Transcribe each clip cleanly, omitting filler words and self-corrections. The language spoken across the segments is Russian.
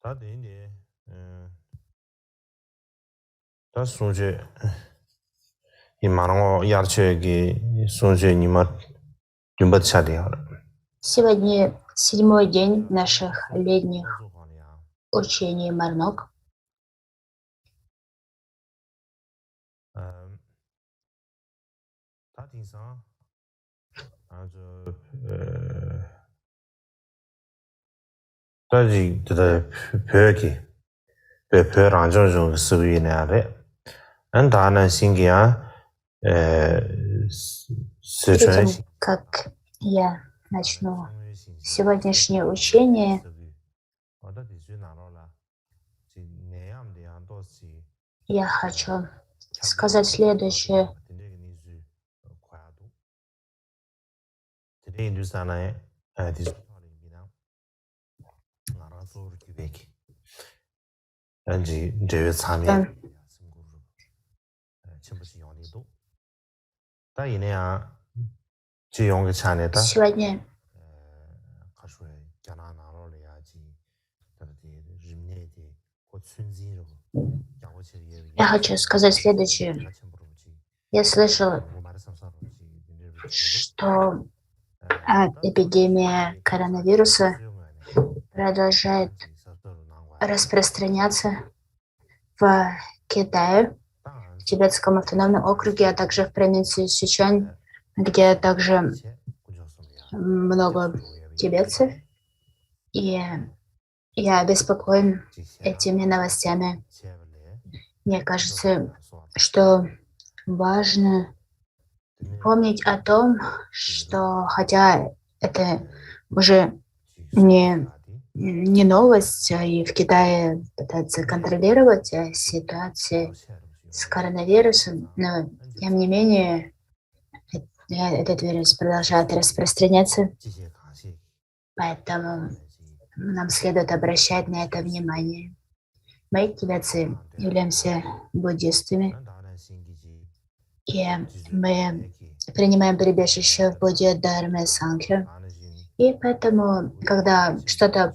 다 되는데, 다 손제 이 많은 ярчай기 손제 니마 듬bat 차대요. Сегодня 7-й день наших летних учений Марнок. 다 tinsa 아주 다지 더 벽이 벽랑 좀 쓰위네 아래 안다는 신기야 Перед 스트레스 тем, как я начну сегодняшнее учение, я хочу сказать следующее. Сегодня я хочу сказать следующее. Я слышал, что эпидемия коронавируса продолжает распространяться в Китае, в Тибетском автономном округе, а также в провинции Сычуань, где также много тибетцев. И я обеспокоен этими новостями. Мне кажется, что важно помнить о том, что хотя это уже не новость, и в Китае пытаются контролировать ситуацию с коронавирусом, но тем не менее этот вирус продолжает распространяться, поэтому нам следует обращать на это внимание. Мы, тибетцы, являемся буддистами, и мы принимаем прибежище в Будде, Дхарме, Сангхе. И поэтому, когда что-то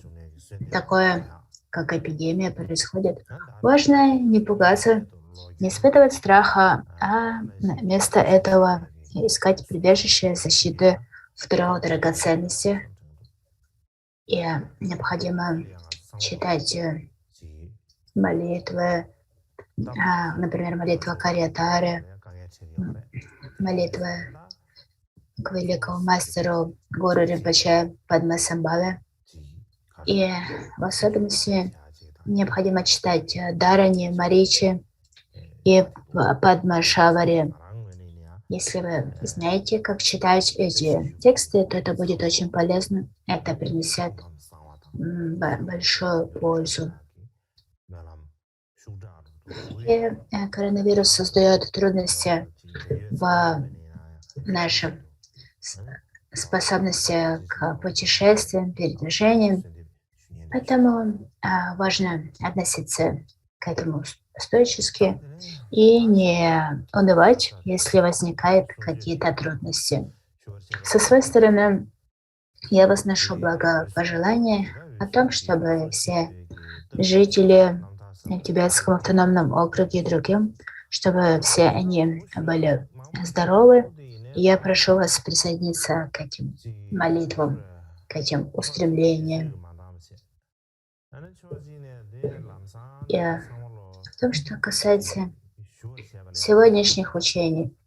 такое, как эпидемия, происходит, важно не пугаться, не испытывать страха, а вместо этого искать прибежище, защиты в драгоценности. И необходимо читать молитвы, например, молитва Карьятари, молитвы к великому мастеру Гуру Ринпоче Падмасамбхаве. И в особенности необходимо читать Дharani, Маричи и Падмашавари. Если вы знаете, как читать эти тексты, то это будет очень полезно. Это принесет большую пользу. И коронавирус создает трудности в нашем способности к путешествиям, передвижениям. Поэтому важно относиться к этому стоически и не унывать, если возникают какие-то трудности. Со своей стороны, я возношу благопожелания о том, чтобы все жители в Тибетском автономном округе и другим, чтобы все они были здоровы. И я прошу вас присоединиться к этим молитвам, к этим устремлениям. И в том, что касается сегодняшних учений,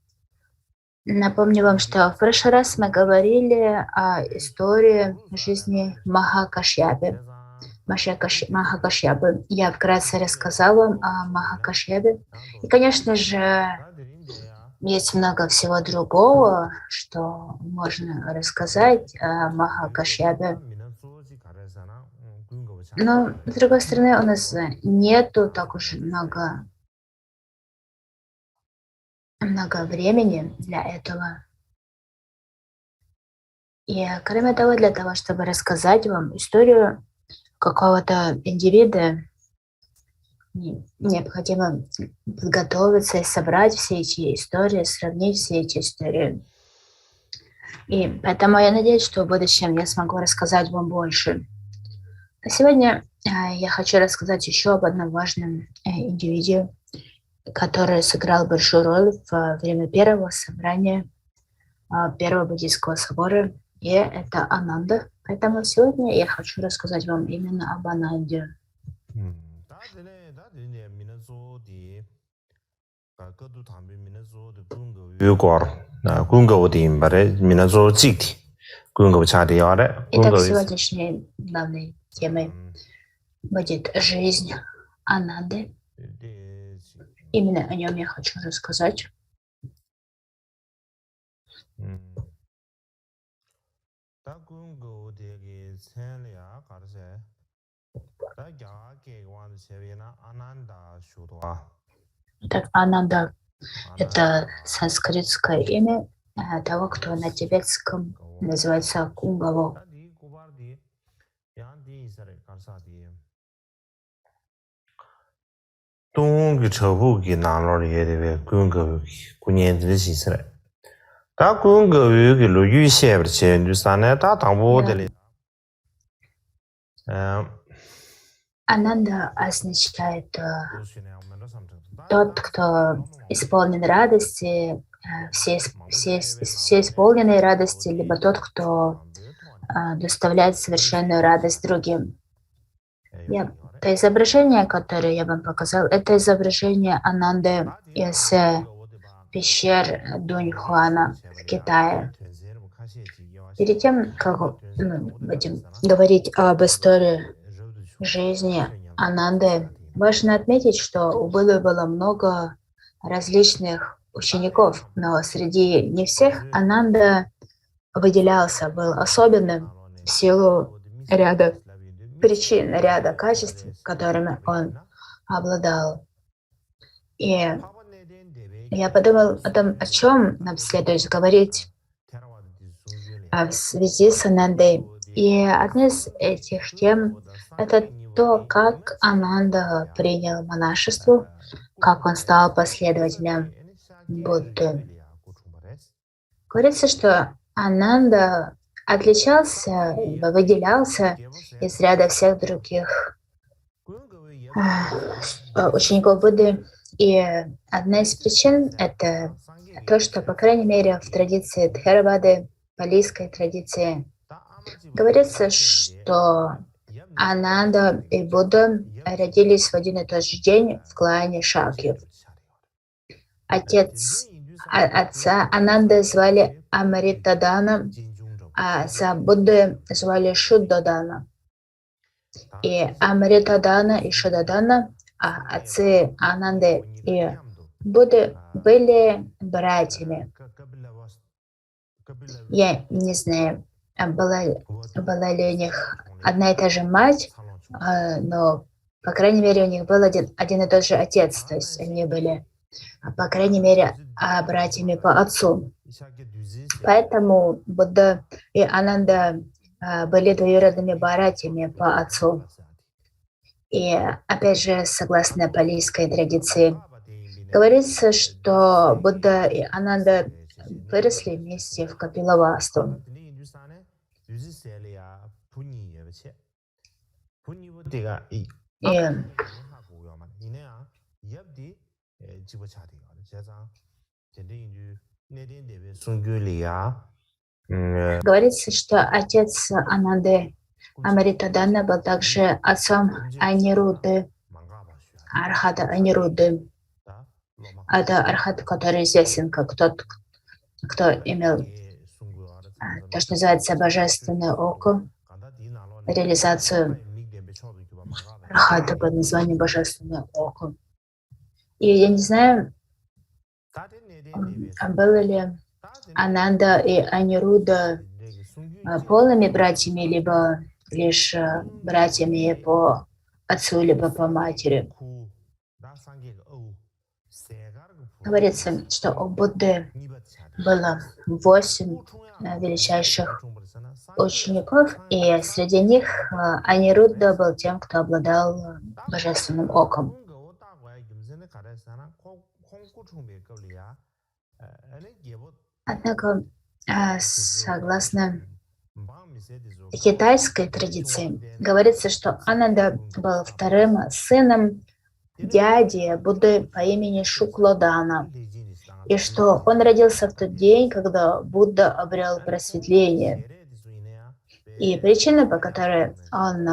напомню вам, что в прошлый раз мы говорили о истории жизни Махакашьяпы. Махакашьяпы. Я вкратце рассказала вам о Махакашьяпе. И, конечно же, есть много всего другого, что можно рассказать о Махакашьяпе. Но, с другой стороны, у нас нету так уж много времени для этого. И, кроме того, для того, чтобы рассказать вам историю какого-то индивида, необходимо подготовиться и собрать все эти истории, сравнить все эти истории. И поэтому я надеюсь, что в будущем я смогу рассказать вам больше. А сегодня я хочу рассказать еще об одном важном индивиде, который сыграл большую роль во время первого собрания Первого буддийского собора, и это Ананда. Поэтому сегодня я хочу рассказать вам именно об Ананде. Итак, сегодняшней главной темой будет жизнь Ананды. Именно о нем я хочу рассказать. Итак, Ананда – это санскритское имя того, кто на тибетском называется Кунгаво. Ананда означает тот, кто исполнен радости, все исполненные радости, либо тот, кто доставляет совершенную радость другим. Это изображение, которое я вам показал, это изображение Ананды из пещер Дуньхуана в Китае. Перед тем, как будем говорить об истории жизни Ананды, важно отметить, что у Будды было много различных учеников, но среди не всех Ананда выделялся, был особенным в силу ряда причин, ряда качеств, которыми он обладал. И я подумал о том, о чем нам следует говорить в связи с Анандой. И одна из этих тем – это то, как Ананда принял монашество, как он стал последователем Будды. Говорится, что Ананда отличался, либо выделялся из ряда всех других учеников Будды. И одна из причин – это то, что, по крайней мере, в традиции Тхеравады, палийской традиции, говорится, что Ананда и Будда родились в один и тот же день в клане Шакьев. Отца Ананды звали Амритадана, а отца Будды звали Шуддадана. И Амритадана и Шуддадана, отцы Ананды и Будды, были братьями. Я не знаю, была ли у них одна и та же мать, но, по крайней мере, у них был один и тот же отец, то есть они были, по крайней мере, братьями по отцу. Поэтому Будда и Ананда были двоюродными братьями по отцу. И, опять же, согласно палийской традиции, говорится, что Будда и Ананда выросли вместе в Капилавасту. Говорится, что отец Ананды, Амритадана, был также отцом Анирудды, Архата Анирудды. Это архат, который известен как тот, кто имел то, что называется божественное око, реализацию архата под названием божественное око. И я не знаю, было ли Ананда и Анирудда полными братьями, либо лишь братьями по отцу, либо по матери. Говорится, что у Будды было 8 величайших учеников, и среди них Анирудда был тем, кто обладал божественным оком. Однако, согласно китайской традиции говорится, что Ананда был вторым сыном дяди Будды по имени Шуклодана, и что он родился в тот день, когда Будда обрел просветление. И причина, по которой он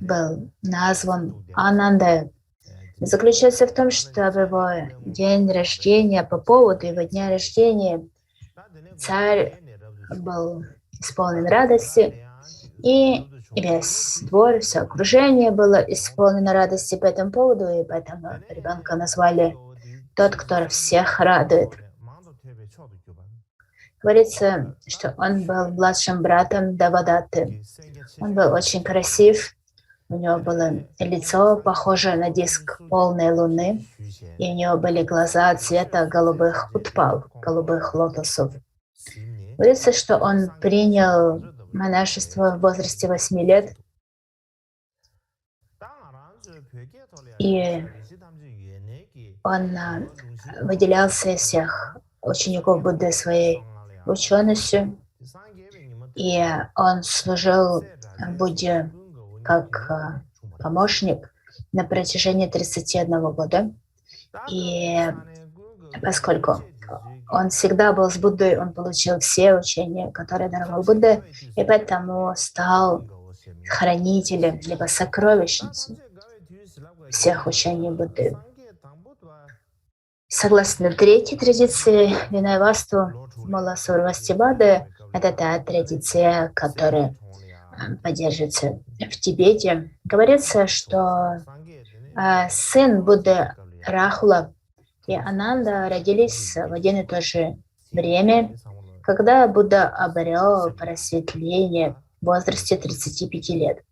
был назван Анандой, заключается в том, что в его день рождения, по поводу его дня рождения, царь был исполнен радости, и весь двор, все окружение было исполнено радости по этому поводу, и поэтому ребенка назвали «Тот, кто всех радует». Говорится, что он был младшим братом Давадаты. Он был очень красив, у него было лицо, похожее на диск полной луны, и у него были глаза цвета голубых утпал, голубых лотосов. Говорится, что он принял монашество в возрасте 8 лет, и он выделялся из всех учеников Будды своей ученостью, и он служил Будде как помощник на протяжении 31 года. И поскольку он всегда был с Буддой, он получил все учения, которые даровал Будда, и поэтому стал хранителем, либо сокровищницей всех учений Будды. Согласно третьей традиции Винайвасту Мула-Сурвастибады, это та традиция, которая поддерживается в Тибете. Говорится, что сын Будды Рахула и Ананда родились в один и то же время, когда Будда обрел просветление в возрасте 35 лет.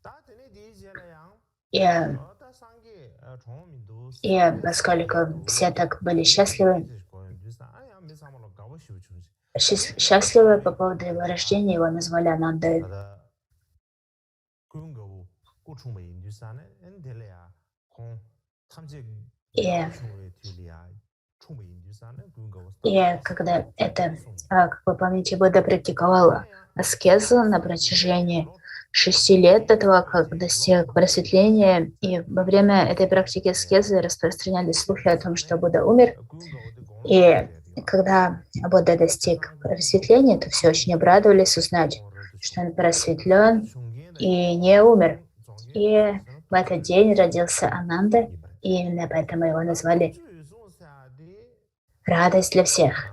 И поскольку все так были счастливы по поводу его рождения, его назвали Анандой. И когда это, как вы помните, Будда практиковал аскезу на протяжении 6 лет до того, как достиг просветления, и во время этой практики аскезы распространялись слухи о том, что Будда умер. И когда Будда достиг просветления, то все очень обрадовались узнать, что он просветлен и не умер. И в этот день родился Ананда, и именно поэтому его назвали «Радость для всех».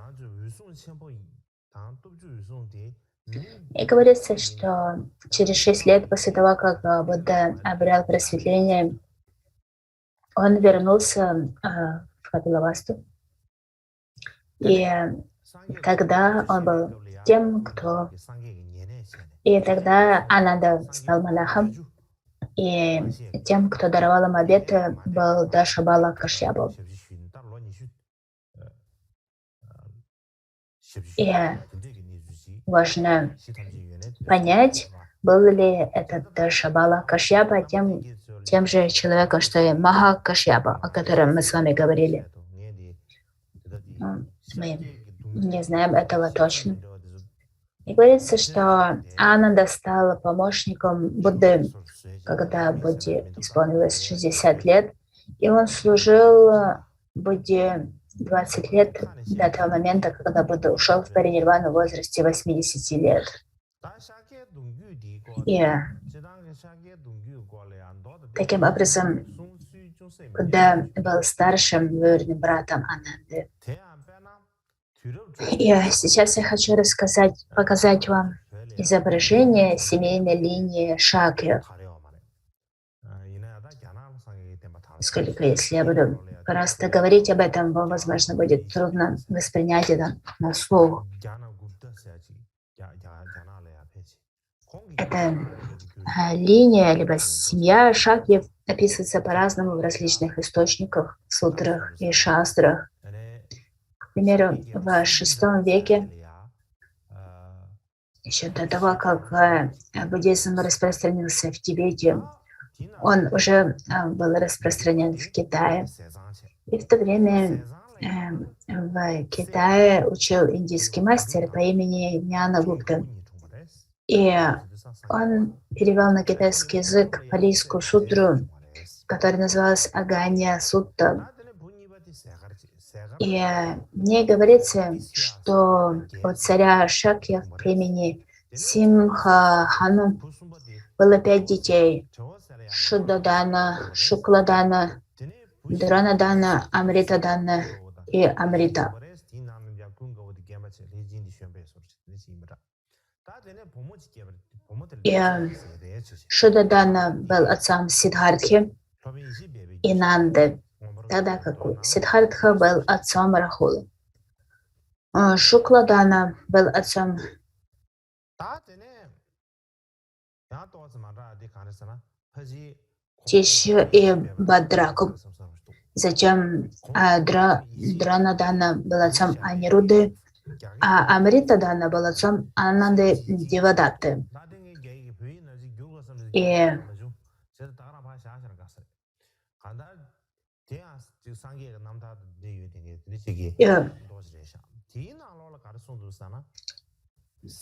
И говорится, что через 6 лет после того, как Будда обрел просветление, он вернулся в Капилавасту. И тогда он был тем, кто... И тогда Ананда стал монахом. И тем, кто даровал им обеты, был Дашабала Кашьяпа. И важно понять, был ли этот Дашабала Кашьяпа тем же человеком, что и Маха Кашьяпа, о котором мы с вами говорили. Мы не знаем этого точно. И говорится, что Ананда стал помощником Будды, когда Будде исполнилось 60 лет, и он служил Будде 20 лет до того момента, когда Будда ушел в паринирвану в возрасте 80 лет. И таким образом Будда был старшим двоюродным братом Ананды. И сейчас я хочу показать вам изображение семейной линии Шакья. Поскольку если я буду просто говорить об этом, вам, возможно, будет трудно воспринять это на слух. Эта линия, либо семья Шакьи описывается по-разному в различных источниках, сутрах и шастрах. К примеру, в VI веке, еще до того, как буддизм распространился в Тибете, он уже был распространен в Китае. И в то время в Китае учил индийский мастер по имени Гняна Гупта. И он перевел на китайский язык палийскую сутру, которая называлась Агания Сутта. И в ней говорится, что у царя Шакья в племени Симха-хану было 5 детей: Шудадана, Шукладана, Дранадана, Амритадана и Амрита. И Шудадана был отцом Сиддхартхи и Нанды, тогда как Сиддхартха был отцом Рахулы. Шукладана был отцом Тишью и Бадраку. Затем Дранадана был отцом Анируды, а Амритадана был отцом Ананды Девадатты. И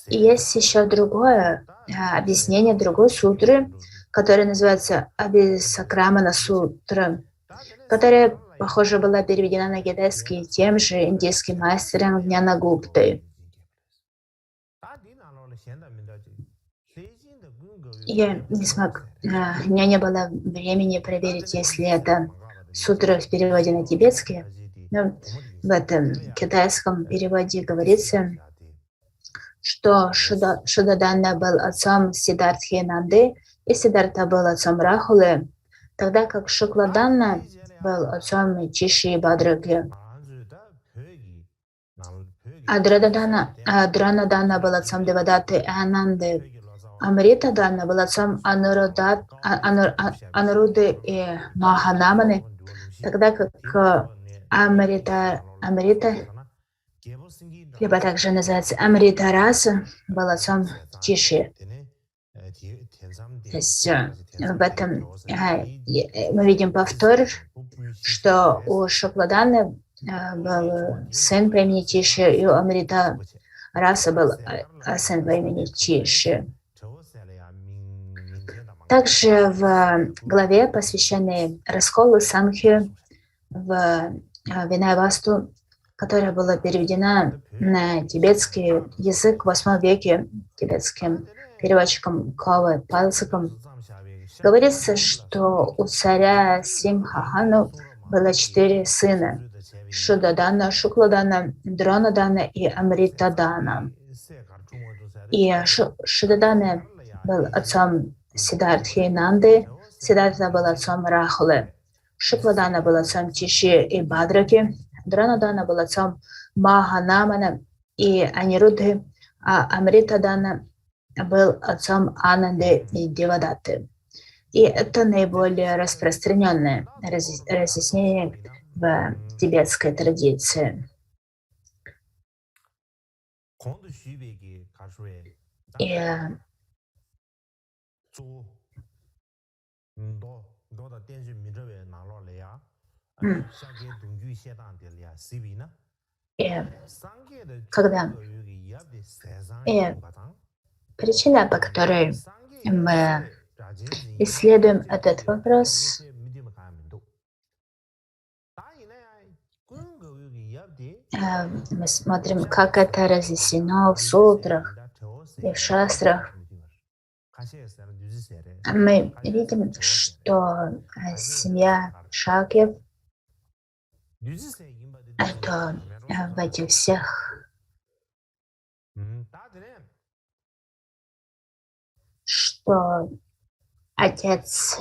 есть еще другое объяснение другой сутры, которая называется Абисакрамана сутра, которая, похоже, была переведена на китайский тем же индийским мастером Гнянагуптой. Я не смог, у меня не было времени проверить, если это сутра в переводе на тибетский, но в этом китайском переводе говорится, что Шудадана был отцом Сиддхартхи и Нанды, и Сиддхартха был отцом Рахулы, тогда как Шукладана был отцом Чиши и Бадраки. А Дранадана был отцом Девадаты и Ананды. Амритадана был отцом Ануруды и Маханаманы, тогда как Амрита, либо также называется Амритараса, был отцом Чиши. То есть в этом мы видим повтор, что у Шукладаны был сын по имени Чиши, и у Амрита Раса был сын по имени Чиши. Также в главе, посвященной расколу Санхи в Винай-Васту, которая была переведена на тибетский язык в 8 веке тибетским переводчиком Кавой Палсаком, говорится, что у царя Симха-хану было 4 сына: Шудадана, Шукладана, Дранадана и Амритадана. И Шудадана был отцом Сиддхартхи и Нанды, Сиддхартха был отцом Рахулы, Шукладана был отцом Чиши и Бадраки, Дранадана был отцом Маханамана и Анируды, а Амритадана был отцом Ананды и Девадаты. И это наиболее распространенное разъяснение в тибетской традиции. И причина, по которой мы исследуем этот вопрос, мы смотрим, как это разъяснено в сутрах и в шастрах. Мы видим, что семья Шакьев — это в этих всех, что отец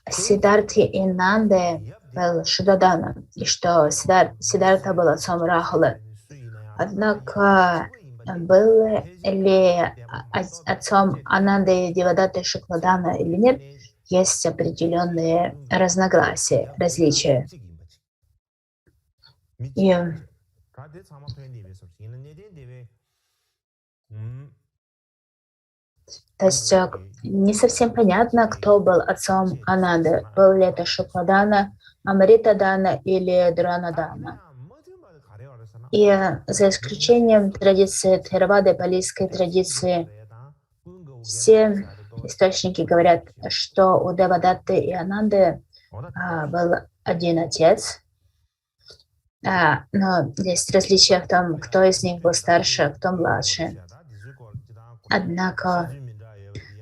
Сиддхартхи и Нанды был Шудадана, и что Сиддхартха был отцом Рахулы. Однако был ли отцом Ананды и Девадаты Шукладана или нет, есть определенные разногласия, различия. И то есть не совсем понятно, кто был отцом Ананды. Был ли это Шукладана, Амритадана или Дранадана. И за исключением традиции Тхеравады, палийской традиции, все источники говорят, что у Девадатты и Ананды был один отец, но есть различия в том, кто из них был старше, а кто младше. Однако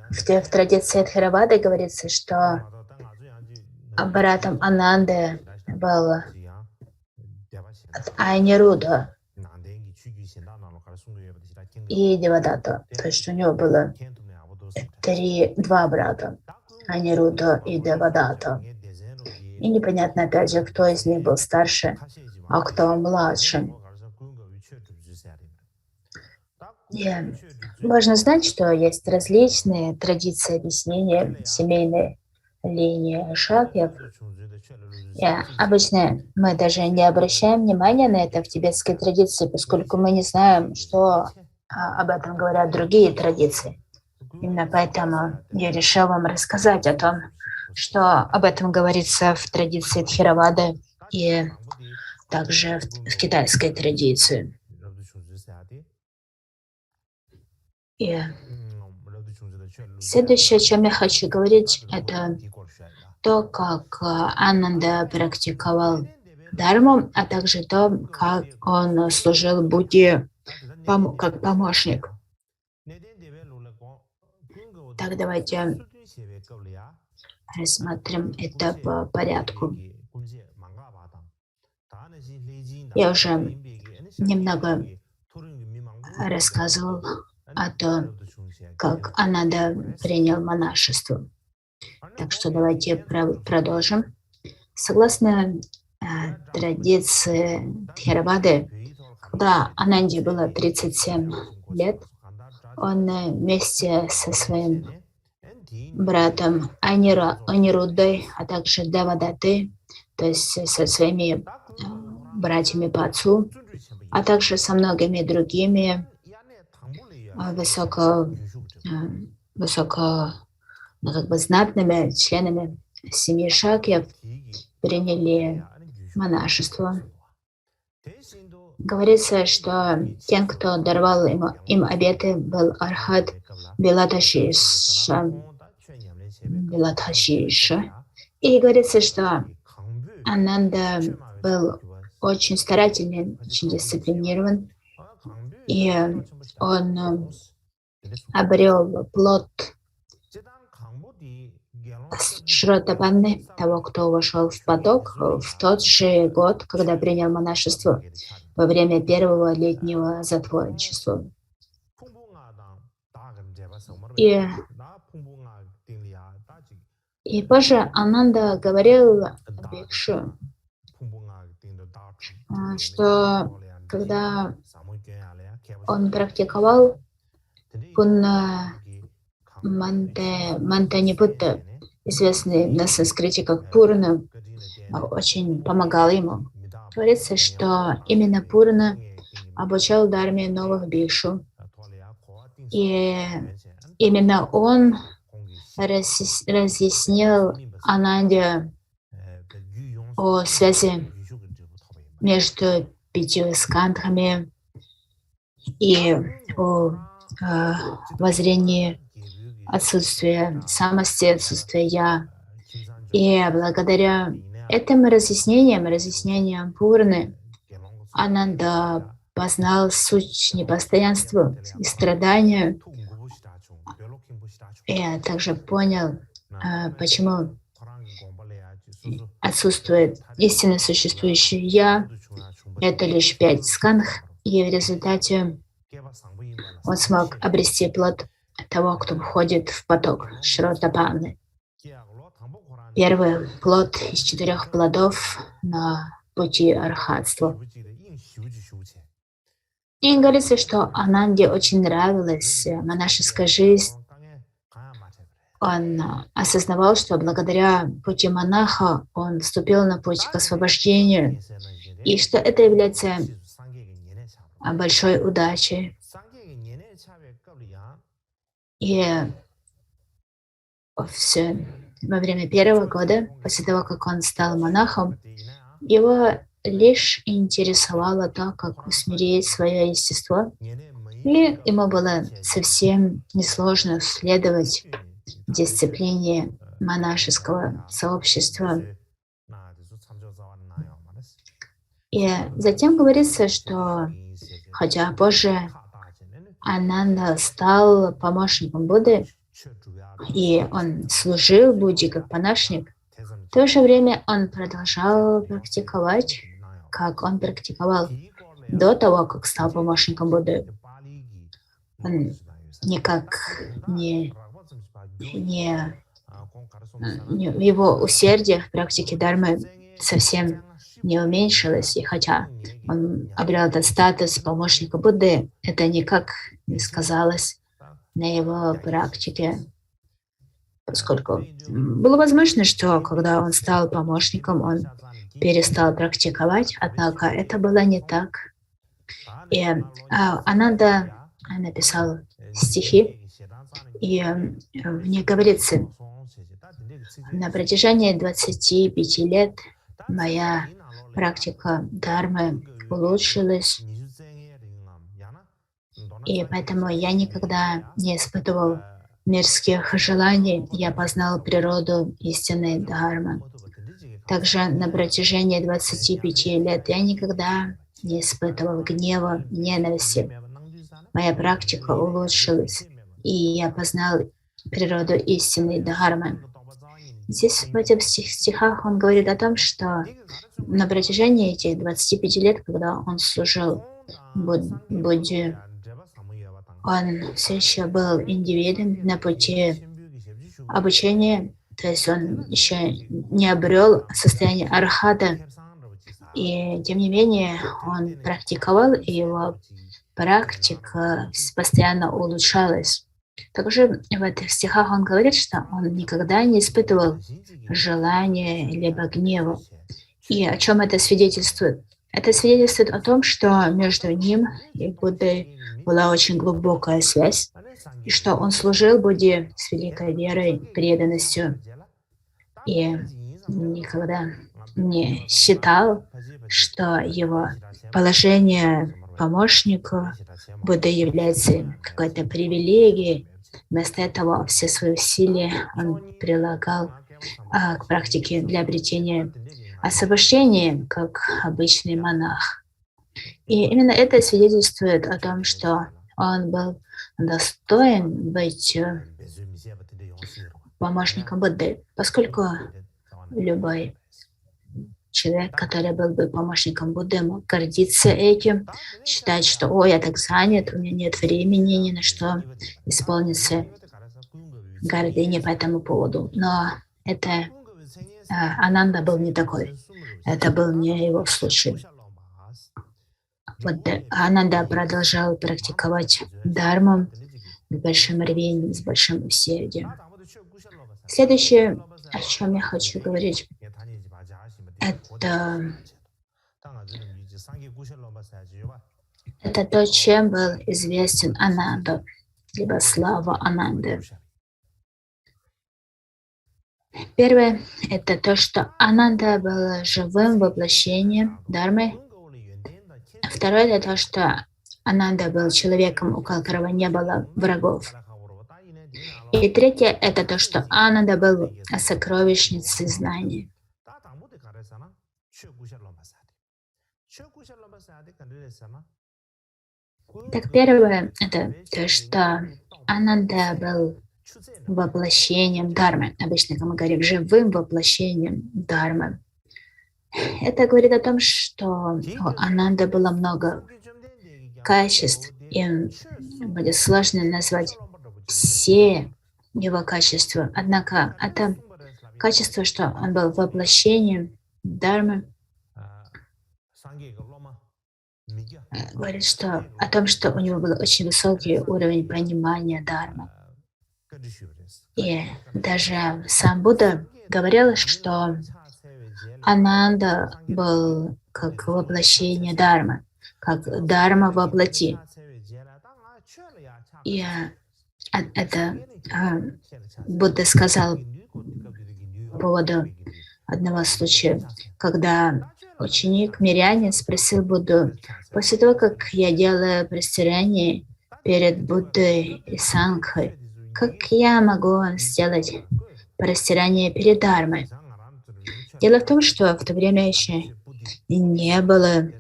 в традиции Тхеравады говорится, что братом Ананды был Айнируда и Девадатта. То есть у него было два брата, Айнируда и Девадатта. И непонятно, опять же, кто из них был старше, а кто младше. И важно знать, что есть различные традиции объяснения семейной линии Шакьев. И обычно мы даже не обращаем внимания на это в тибетской традиции, поскольку мы не знаем, что об этом говорят другие традиции. Именно поэтому я решил вам рассказать о том, что об этом говорится в традиции Тхеравады и также в китайской традиции. И следующее, о чем я хочу говорить, это то, как Ананда практиковал дарму, а также то, как он служил Будде как помощник. Так, давайте рассмотрим это по порядку. Я уже немного рассказывал о том, как Ананда принял монашество. Так что давайте продолжим. Согласно традиции Тхеравады, когда Ананде было 37 лет, он вместе со своим братом Анирудой, а также Девадаттой, то есть со своими братьями по отцу, а также со многими другими знатными членами семьи Шакьев приняли монашество. Говорится, что тем, кто даровал им обеты, был Архат Белаташиша. И говорится, что Ананда был очень старательный, очень дисциплинирован, и он обрел плод Шротапанны, того, кто вошел в поток, в тот же год, когда принял монашество во время первого летнего затворничества. И позже Ананда говорил Бхикшу, что когда он практиковал Мантанипутта, известный на санскрите как Пурна, очень помогал ему. Говорится, что именно Пурна обучал Дharме новых бикшу, и именно он разъяснил Ананде о связи между 5 скандхами и о воззрении отсутствия самости, отсутствия «я». И благодаря этим разъяснениям Пурны, Ананда познал суть непостоянства и страдания, и также понял, почему отсутствует истинно существующее «я». Это лишь 5 скандх, и в результате он смог обрести плод того, кто входит в поток Шротапанны. Первый плод из 4 плодов на пути архатства. И говорится, что Ананде очень нравилась монашеская жизнь. Он осознавал, что благодаря пути монаха он вступил на путь к освобождению, и что это является большой удачей. И во время первого года, после того, как он стал монахом, его лишь интересовало то, как усмирить свое естество, и ему было совсем несложно следовать дисциплине монашеского сообщества. И затем говорится, что хотя позже Ананда стал помощником Будды, и он служил Будде как монашник, в то же время он продолжал практиковать, как он практиковал до того, как стал помощником Будды. Он никак в его усердие в практике Дharмы совсем не уменьшилось, и хотя он обрел этот статус помощника Будды, это никак не сказалось на его практике, поскольку было возможно, что когда он стал помощником, он перестал практиковать, однако это было не так. И Ананда написал стихи, и в них говорится: на протяжении 25 лет моя практика Дharмы улучшилась, и поэтому я никогда не испытывал мирских желаний, я познал природу истинной Дхармы. Также на протяжении 25 лет я никогда не испытывал гнева, ненависти. Моя практика улучшилась, и я познал природу истинной Дхармы. Здесь в этих стихах он говорит о том, что на протяжении этих 25 лет, когда он служил Будде, он все еще был индивидом на пути обучения, то есть он еще не обрел состояние архата, и тем не менее он практиковал, и его практика постоянно улучшалась. Также в этих стихах он говорит, что он никогда не испытывал желания либо гнева. И о чем это свидетельствует? Это свидетельствует о том, что между ним и Буддой была очень глубокая связь, и что он служил Будде с великой верой, преданностью, и никогда не считал, что его положение помощника Будды является какой-то привилегией. Вместо этого все свои усилия он прилагал к практике для обретения освобождения, как обычный монах. И именно это свидетельствует о том, что он был достоин быть помощником Будды, поскольку любой человек, который был бы помощником Будды, мог гордиться этим, считать, что «Ой, я так занят, у меня нет времени ни на что», исполниться гордыни по этому поводу. Но это Ананда был не такой. Это был не его случай. Вот Ананда продолжал практиковать Дharму с большим рвением, с большим усердием. Следующее, о чем я хочу говорить, это то, чем был известен Ананда, либо слава Ананды. Первое – это то, что Ананда был живым воплощением Дharмы. Второе – это то, что Ананда был человеком, у которого не было врагов. И третье – это то, что Ананда был сокровищницей знаний. Так первое – это то, что Ананда был воплощением Дharмы. Обычно, как мы говорим, живым воплощением Дharмы. Это говорит о том, что у Ананды было много качеств, и будет сложно назвать все его качества. Однако это качество, что он был воплощением Дharмы, говорит о том, что у него был очень высокий уровень понимания Дharмы. И даже сам Будда говорил, что Ананда был как воплощение Дharмы, как Дharма воплоти. И это Будда сказал по поводу одного случая, когда ученик мирянин спросил Будду: после того, как я делаю простирание перед Буддой и Сангхой, как я могу сделать простирание перед Дharмой? Дело в том, что в то время еще не было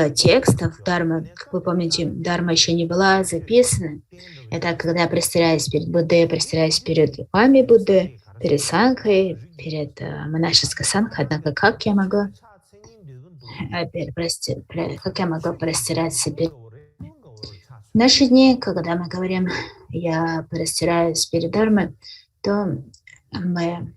текстов Дharмы. Как вы помните, Дharма еще не была записана. Это когда я простираюсь перед Буддой, я простираюсь перед вами Будды, перед Сангхой, перед монашеской Сангхой. Однако как я могу простираться перед... В наши дни, когда мы говорим «я простираюсь перед Дharмой», то мы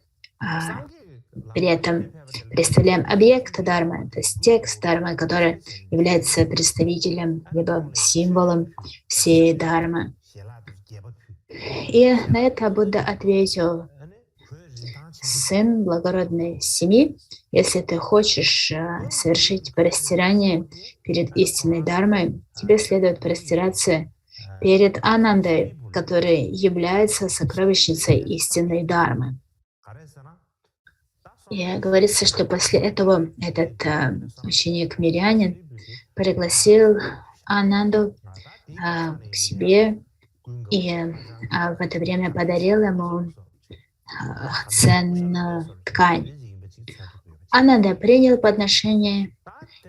при этом представляем объект Дharмы, то есть текст Дharмы, который является представителем либо символом всей Дharмы. И на это Будда ответил: сын благородной семьи, если ты хочешь совершить простирание перед истинной Дharмой, тебе следует простираться перед Анандой, которая является сокровищницей истинной Дharмы. И говорится, что после этого этот ученик-мирянин пригласил Ананду к себе и в это время подарил ему ценную ткань. Ананда принял подношение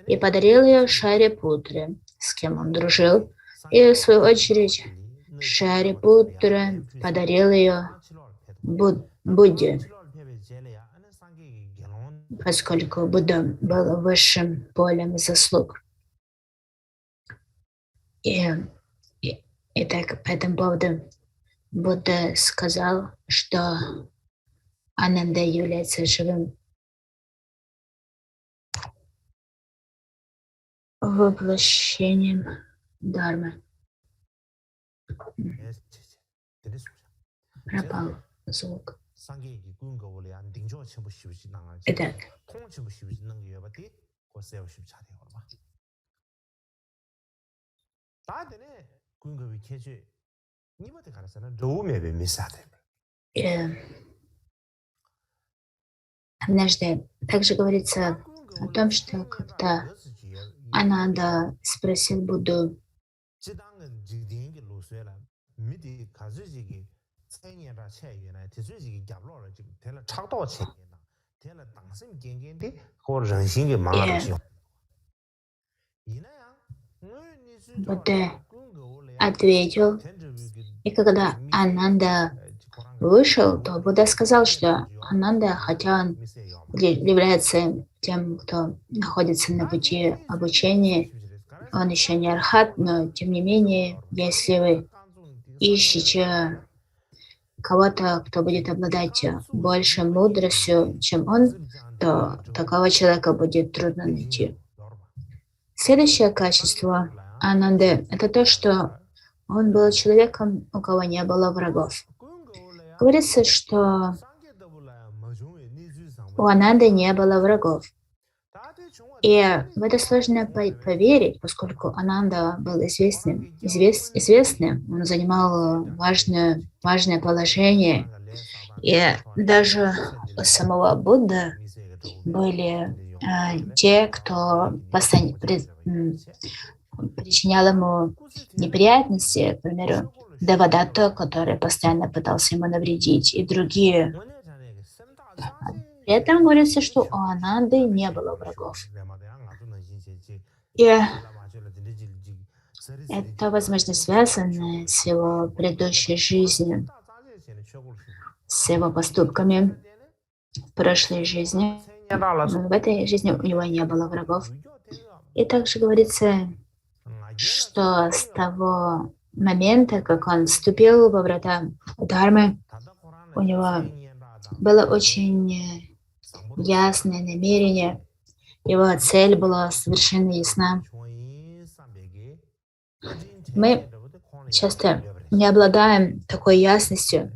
и подарил ее Шарипутре, с кем он дружил, и в свою очередь Шарипутра подарил ее Будде, поскольку Будда был высшим полем заслуг. И так по этому поводу Будда сказал, что Ананда является живым воплощением Дharмы. Пропал звук. Итак, однажды также говорится о том, что когда Ананда спросил Будду: Будда ответил, и когда Ананда вышел, то Будда сказал, что Ананда, хотя он является тем, кто находится на пути обучения, он еще не архат, но тем не менее, если вы ищете кого-то, кто будет обладать больше мудростью, чем он, то такого человека будет трудно найти. Следующее качество Ананды — это то, что он был человеком, у кого не было врагов. Говорится, что у Ананды не было врагов. И в это сложно поверить, поскольку Ананда был известным. Он занимал важное положение. И даже у самого Будды были те, кто причинял ему неприятности, к примеру, Девадатта, который постоянно пытался ему навредить, и другие. При этом говорится, что у Ананды не было врагов. И это, возможно, связано с его предыдущей жизнью, с его поступками в прошлой жизни. Но в этой жизни у него не было врагов. И также говорится, что с того момента, как он вступил во врата Дharмы, у него было очень ясное намерение, его цель была совершенно ясна. Мы часто не обладаем такой ясностью.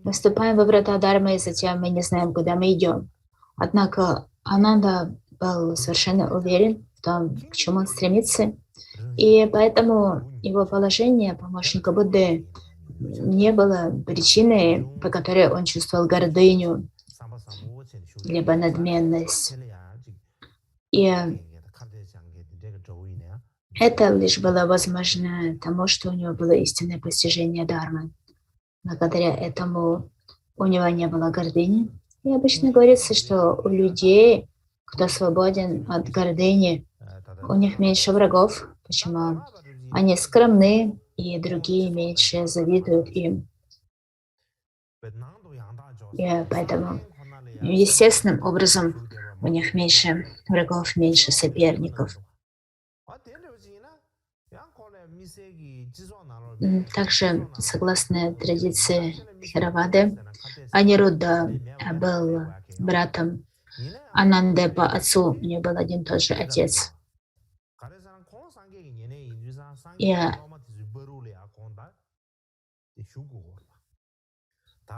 Мы вступаем во врата Дharмы, и затем мы не знаем, куда мы идем. Однако Ананда был совершенно уверен в том, к чему он стремится, и поэтому его положение помощника Будды не было причиной, по которой он чувствовал гордыню. либо надменность. И это лишь было возможно тому, что у него было истинное постижение дхармы. Благодаря этому у него не было гордыни. И обычно говорится, что у людей, кто свободен от гордыни, у них меньше врагов. Почему? Они скромны, и другие меньше завидуют им. И поэтому естественным образом у них меньше врагов, меньше соперников. Также, согласно традиции Тхеравады, Анирудда был братом Ананды по отцу, у него был один и тот же отец.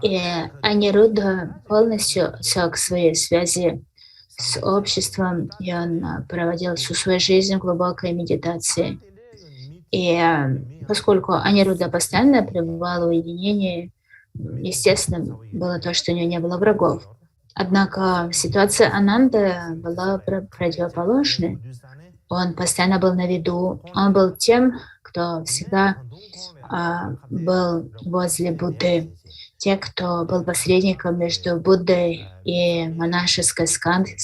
И Анирудда полностью отсек свои связи с обществом, и он проводил всю свою жизнь в глубокой медитации. И поскольку Анирудда постоянно пребывал в уединении, естественно было то, что у него не было врагов. Однако ситуация Ананды была противоположной. Он постоянно был на виду. Он был тем, кто всегда был возле Будды. Те, кто был посредником между Буддой и монашеской Сангхи.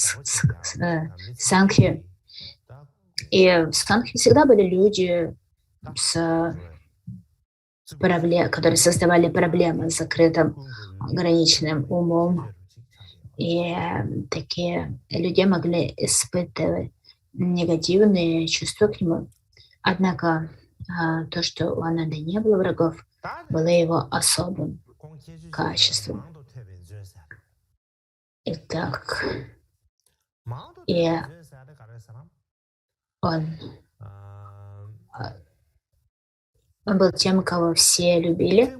И в Сангхи всегда были люди, которые создавали проблемы с закрытым, ограниченным умом. И такие люди могли испытывать негативные чувства к нему. Однако то, что у Ананды не было врагов, было его особым качеством. Итак, и он был тем, кого все любили.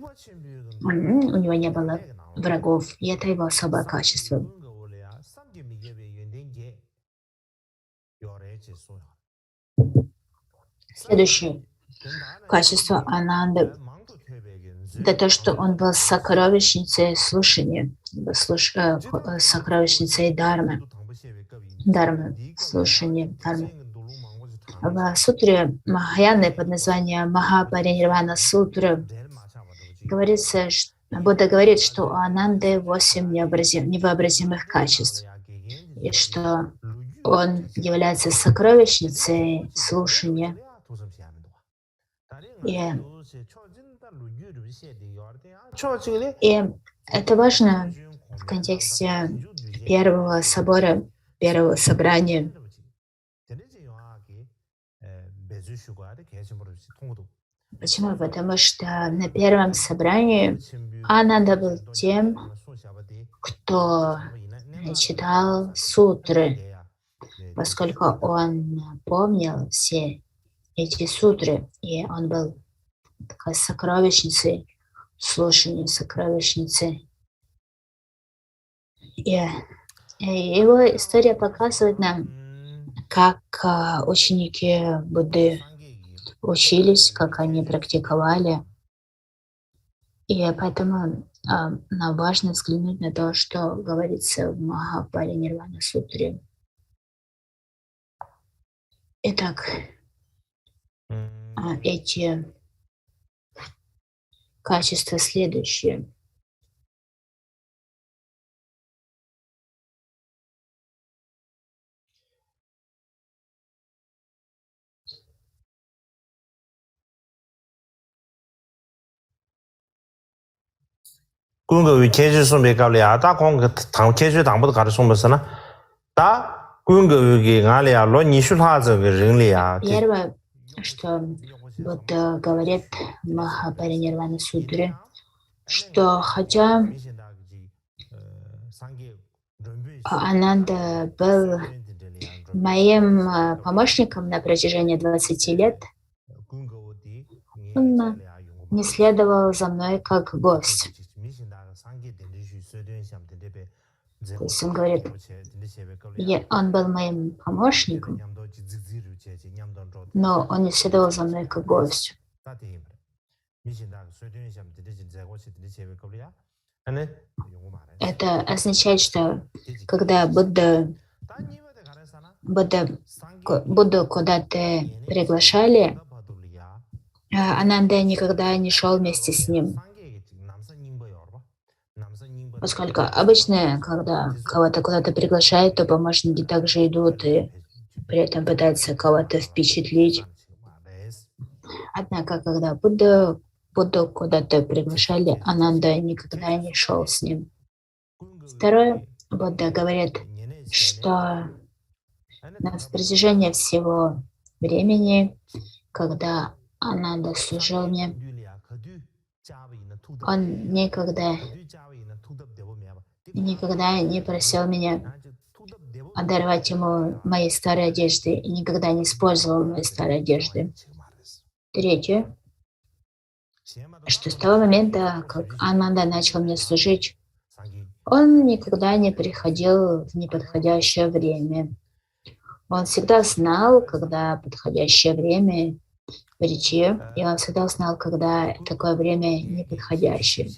У него не было врагов, и это его особое качество. Следующее качество Ананды — это то, что он был сокровищницей слушания, сокровищницей Дхармы, слушания Дхармы. В сутре Махаяны под названием Махапаринирвана сутра говорится, что Будда говорит, что у Ананды 8 невообразимых качеств, и что он является сокровищницей слушания. И это важно в контексте первого собора, первого собрания. Почему? Потому что на первом собрании Ананда был тем, кто читал сутры, поскольку он помнил все эти сутры, и он был такой сокровищницей слушания, сокровищницей. И его история показывает нам, как ученики Будды учились, как они практиковали. И поэтому нам важно взглянуть на то, что говорится в Махапаринирвана сутре. Итак, эти качества следующие. Первое, что Будда говорит в Махапаринирвана сутре, что хотя Ананда был моим помощником на протяжении 20 лет, он не следовал за мной как гость. То есть он говорит, он был моим помощником, но он не следовал за мной как гость. Это означает, что когда Будду куда-то приглашали, Ананда никогда не шел вместе с ним. Поскольку обычно, когда кого-то куда-то приглашают, то помощники также идут и при этом пытаются кого-то впечатлить. Однако, когда Будду куда-то приглашали, Ананда никогда не шел с ним. Второе, Будда говорит, что на протяжении всего времени, когда Ананда служил мне, он никогда не просил меня отдавать ему мои старые одежды и никогда не использовал мои старые одежды. Третье, что с того момента, как Ананда начал мне служить, он никогда не приходил в неподходящее время. Он всегда знал, когда подходящее время прийти, и он всегда знал, когда такое время неподходящее.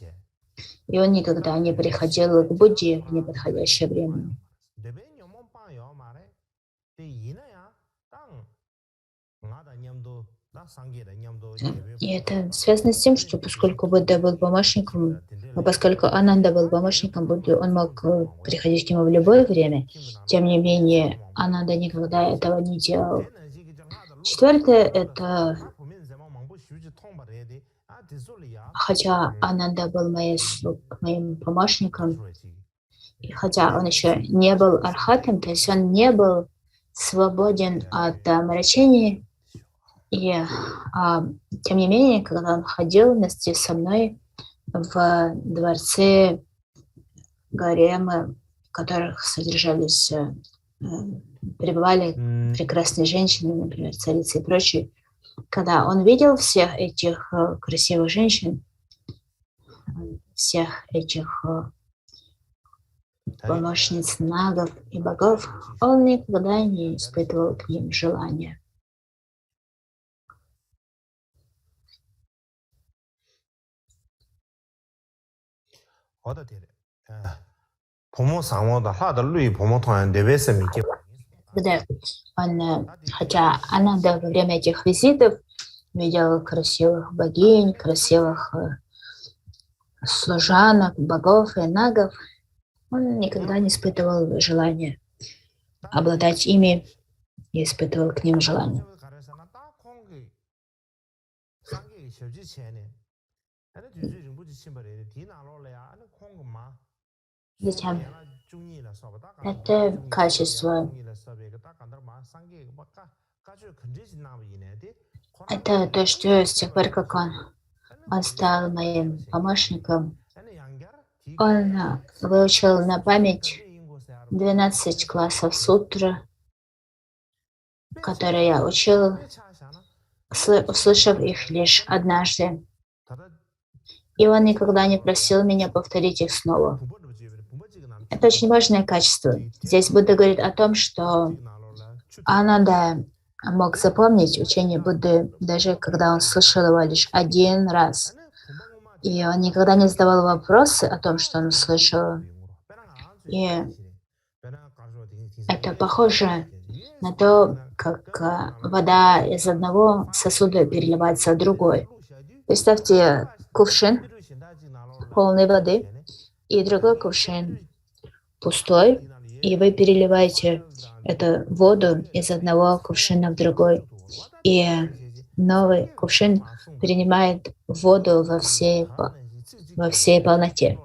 И он никогда не приходил к Будде в неподходящее время. И это связано с тем, что поскольку Будда был помощником, поскольку Ананда был помощником Будды, он мог приходить к нему в любое время. Тем не менее, Ананда никогда этого не делал. Четвертое — это хотя Ананда был моим помощником, и хотя он еще не был архатом, то есть он не был свободен от омрачений, и тем не менее, когда он ходил вместе со мной в дворце гаремы, в которых содержались, пребывали прекрасные женщины, например, царицы и прочие, когда он видел всех этих красивых женщин, всех этих помощниц нагов и богов, он никогда не испытывал к ним желания. Хотя Ананда во время этих визитов видел красивых богинь, красивых служанок, богов и нагов, он никогда не испытывал желания обладать ими и испытывал к ним желание. Затем это качество, это то, что с тех пор, как он стал моим помощником, он выучил на память 12 классов сутры, которые я учил, услышав их лишь однажды. И он никогда не просил меня повторить их снова. Это очень важное качество. Здесь Будда говорит о том, что Ананда мог запомнить учение Будды, даже когда он слышал его лишь один раз. И он никогда не задавал вопросы о том, что он услышал. И это похоже на то, как вода из одного сосуда переливается в другой. Представьте кувшин полный воды и другой кувшин пустой, и вы переливаете эту воду из одного кувшина в другой. И новый кувшин принимает воду во всей полноте.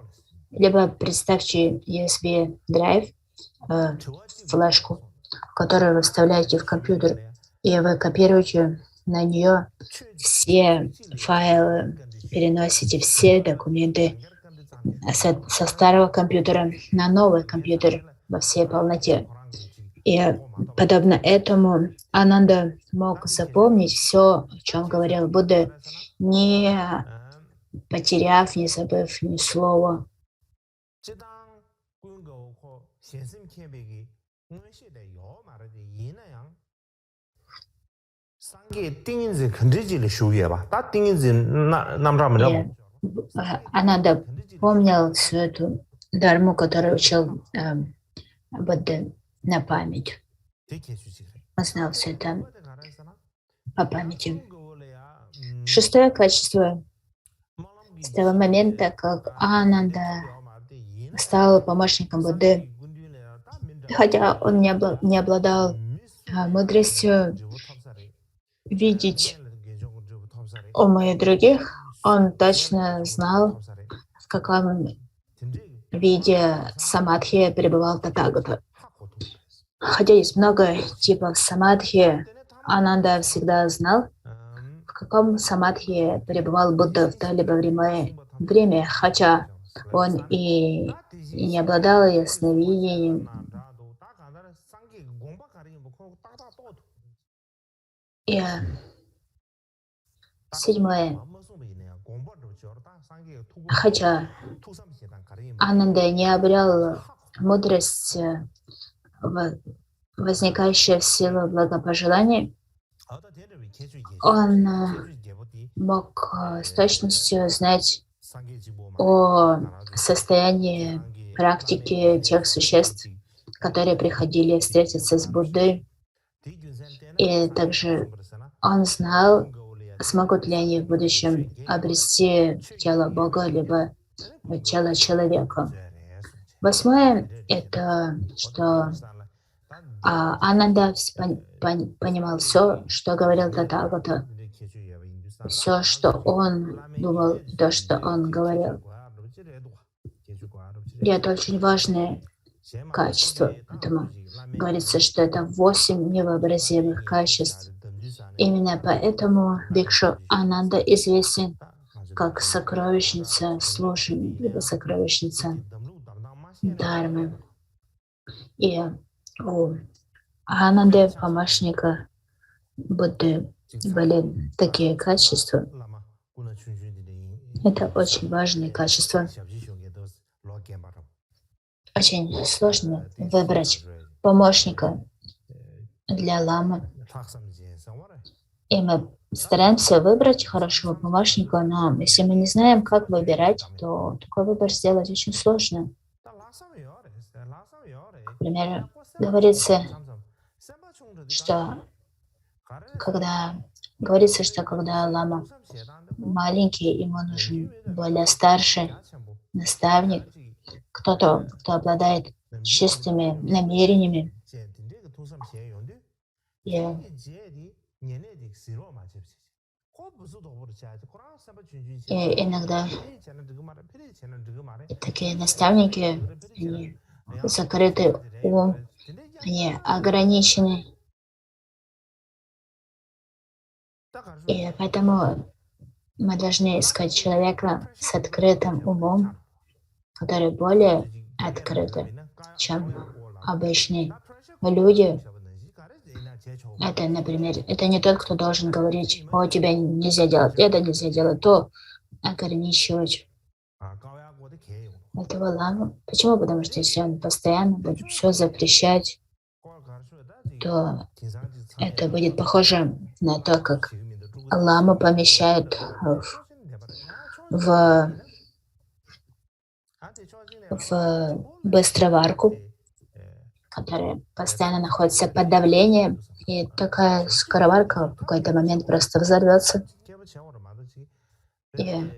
Либо представьте USB-драйв, флешку, которую вы вставляете в компьютер, и вы копируете на нее все файлы, переносите все документы со старого компьютера на новый компьютер во всей полноте. И подобно этому Ананда мог запомнить все, о чем говорил Будда, не потеряв, не забыв ни слова. Ананда помнил всю эту дарму, которую учил Будда на память. Он знал все это по памяти. Шестое качество. С того момента, как Ананда стал помощником Будды, хотя он не обладал мудростью видеть умы других, он точно знал, в каком виде самадхи пребывал Татагата. Хотя есть много типов самадхи, Ананда всегда знал, в каком самадхи пребывал Будда в то-либо время, хотя он и не обладал ясновидением. И седьмое. Хотя Ананда не обрел мудрость, возникающую в силу благопожеланий, он мог с точностью знать о состоянии практики тех существ, которые приходили встретиться с Буддой. И также он знал, смогут ли они в будущем обрести тело Бога, либо тело человека. Восьмое — это что Ананда понимал все, что говорил Татагата, все, что он думал, то, что он говорил. И это очень важное качество, поэтому говорится, что это 8 невообразимых качеств. Именно поэтому Бикшу Ананда известен как сокровищница слушания, либо сокровищница Дharмы. И у Ананды, помощника Будды, были такие качества. Это очень важные качества. Очень сложно выбрать помощника для ламы. И мы стараемся выбрать хорошего помощника, но если мы не знаем, как выбирать, то такой выбор сделать очень сложно. К примеру, говорится, что когда лама маленький, ему нужен более старший наставник, кто обладает чистыми намерениями. И иногда такие наставники, они закрыты ум, они ограничены. И поэтому мы должны искать человека с открытым умом, который более открытый, чем обычные люди. Это, например, это не тот, кто должен говорить: «О, тебе нельзя делать это, нельзя делать то», ограничивать этого ламу. Почему? Потому что если он постоянно будет все запрещать, то это будет похоже на то, как ламу помещают в быстроварку, которая постоянно находится под давлением, и такая скороварка в какой-то момент просто взорвется. И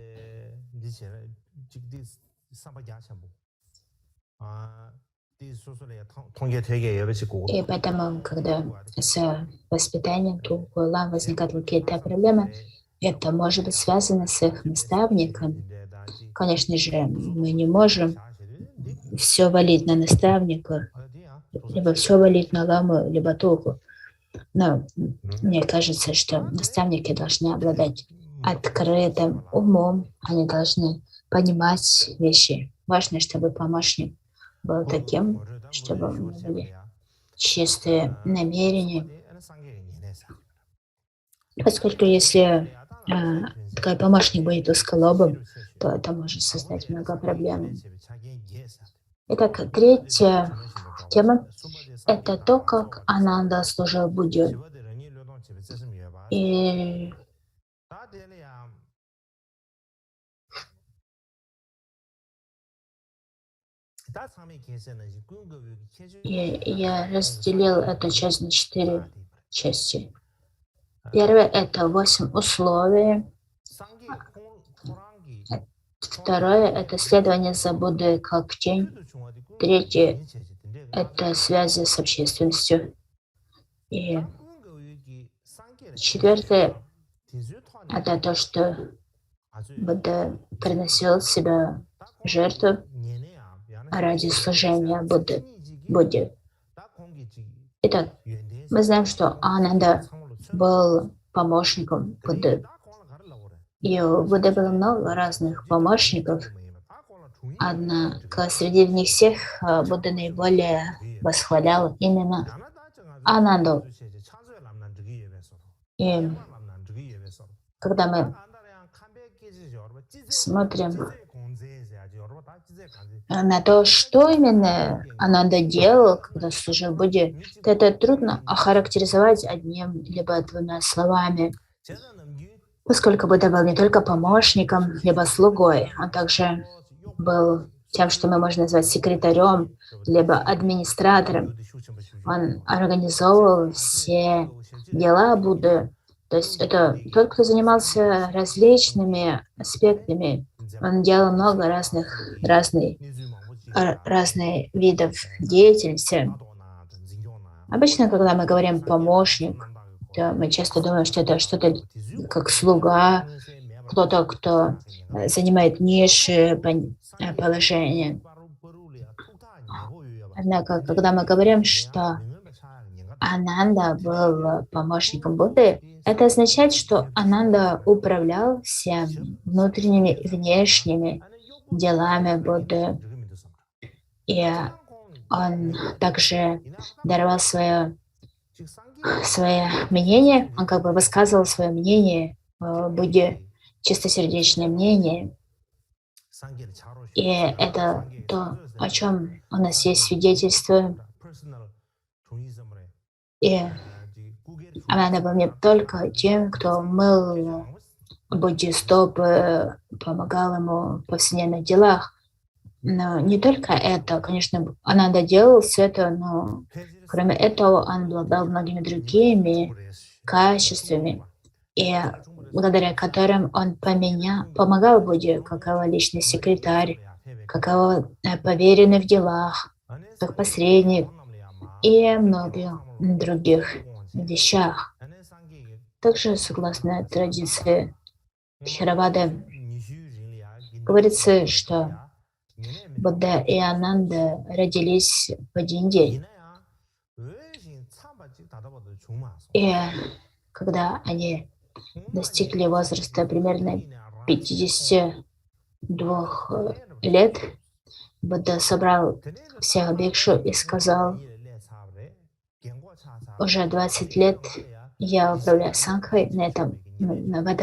поэтому, когда с воспитанием у лам возникают какие-то проблемы, это может быть связано с их наставником. Конечно же, мы не можем все валить на наставника, либо все валить на ламу, либо туху. Но мне кажется, что наставники должны обладать открытым умом, они должны понимать вещи. Важно, чтобы помощник был таким, чтобы у него были чистые намерения. Поскольку если такой помощник будет узколобым, то это может создать много проблем. Итак, третья тема — это то, как Ананда служил Будде. И И я разделил эту часть на 4 части. Первое — это 8 условий. Второе — это следование за Буддой как тень. Третье — это связи с общественностью. И четвертое — это то, что Будда приносил себя жертву ради служения Будде. Итак, мы знаем, что Ананда был помощником Будды. И у Будды было много разных помощников. Однако среди них всех Будда наиболее восхвалял именно Ананду. И когда мы смотрим на то, что именно Ананда делал, когда служил Будде, то это трудно охарактеризовать одним либо двумя словами, поскольку Будда был не только помощником, либо слугой, он также был тем, что мы можем назвать секретарем, либо администратором. Он организовывал все дела Будды. То есть это тот, кто занимался различными аспектами. Он делал много разных видов деятельности. Обычно, когда мы говорим «помощник», то мы часто думаем, что это что-то как слуга, кто-то, кто занимает низшее положение. Однако, когда мы говорим, что Ананда был помощником Будды, это означает, что Ананда управлял всеми внутренними и внешними делами Будды. И он также даровал свое мнение, он как бы высказывал свое мнение о Будде, чистосердечное мнение. И это то, о чем у нас есть свидетельство. И Ананда был не только тем, кто мыл Будде стопы, помогал ему в повседневных делах, но не только это, конечно, Ананда делал все это, но кроме этого он обладал многими другими качествами, и благодаря которым он помогал Будде, как его личный секретарь, как его поверенный в делах, как посредник и многих других вещах. Также, согласно традиции Тхеравады, говорится, что Будда и Ананда родились в один день. И когда они достигли возраста примерно 52 лет, Будда собрал всех бикшу и сказал: уже 20 лет я управляю сангхой, в это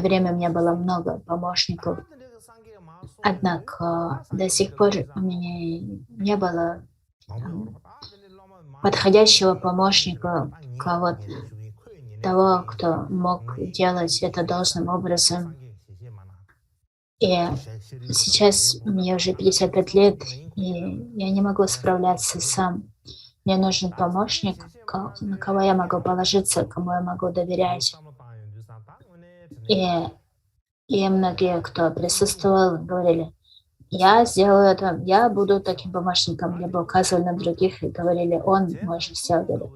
время у меня было много помощников. Однако до сих пор у меня не было подходящего помощника, того, кто мог делать это должным образом. И сейчас мне уже 55 лет, и я не могу справляться сам. Мне нужен помощник, на кого я могу положиться, кому я могу доверять. И многие, кто присутствовал, говорили: я сделаю это, я буду таким помощником, либо указывали на других и говорили: он может сделать это.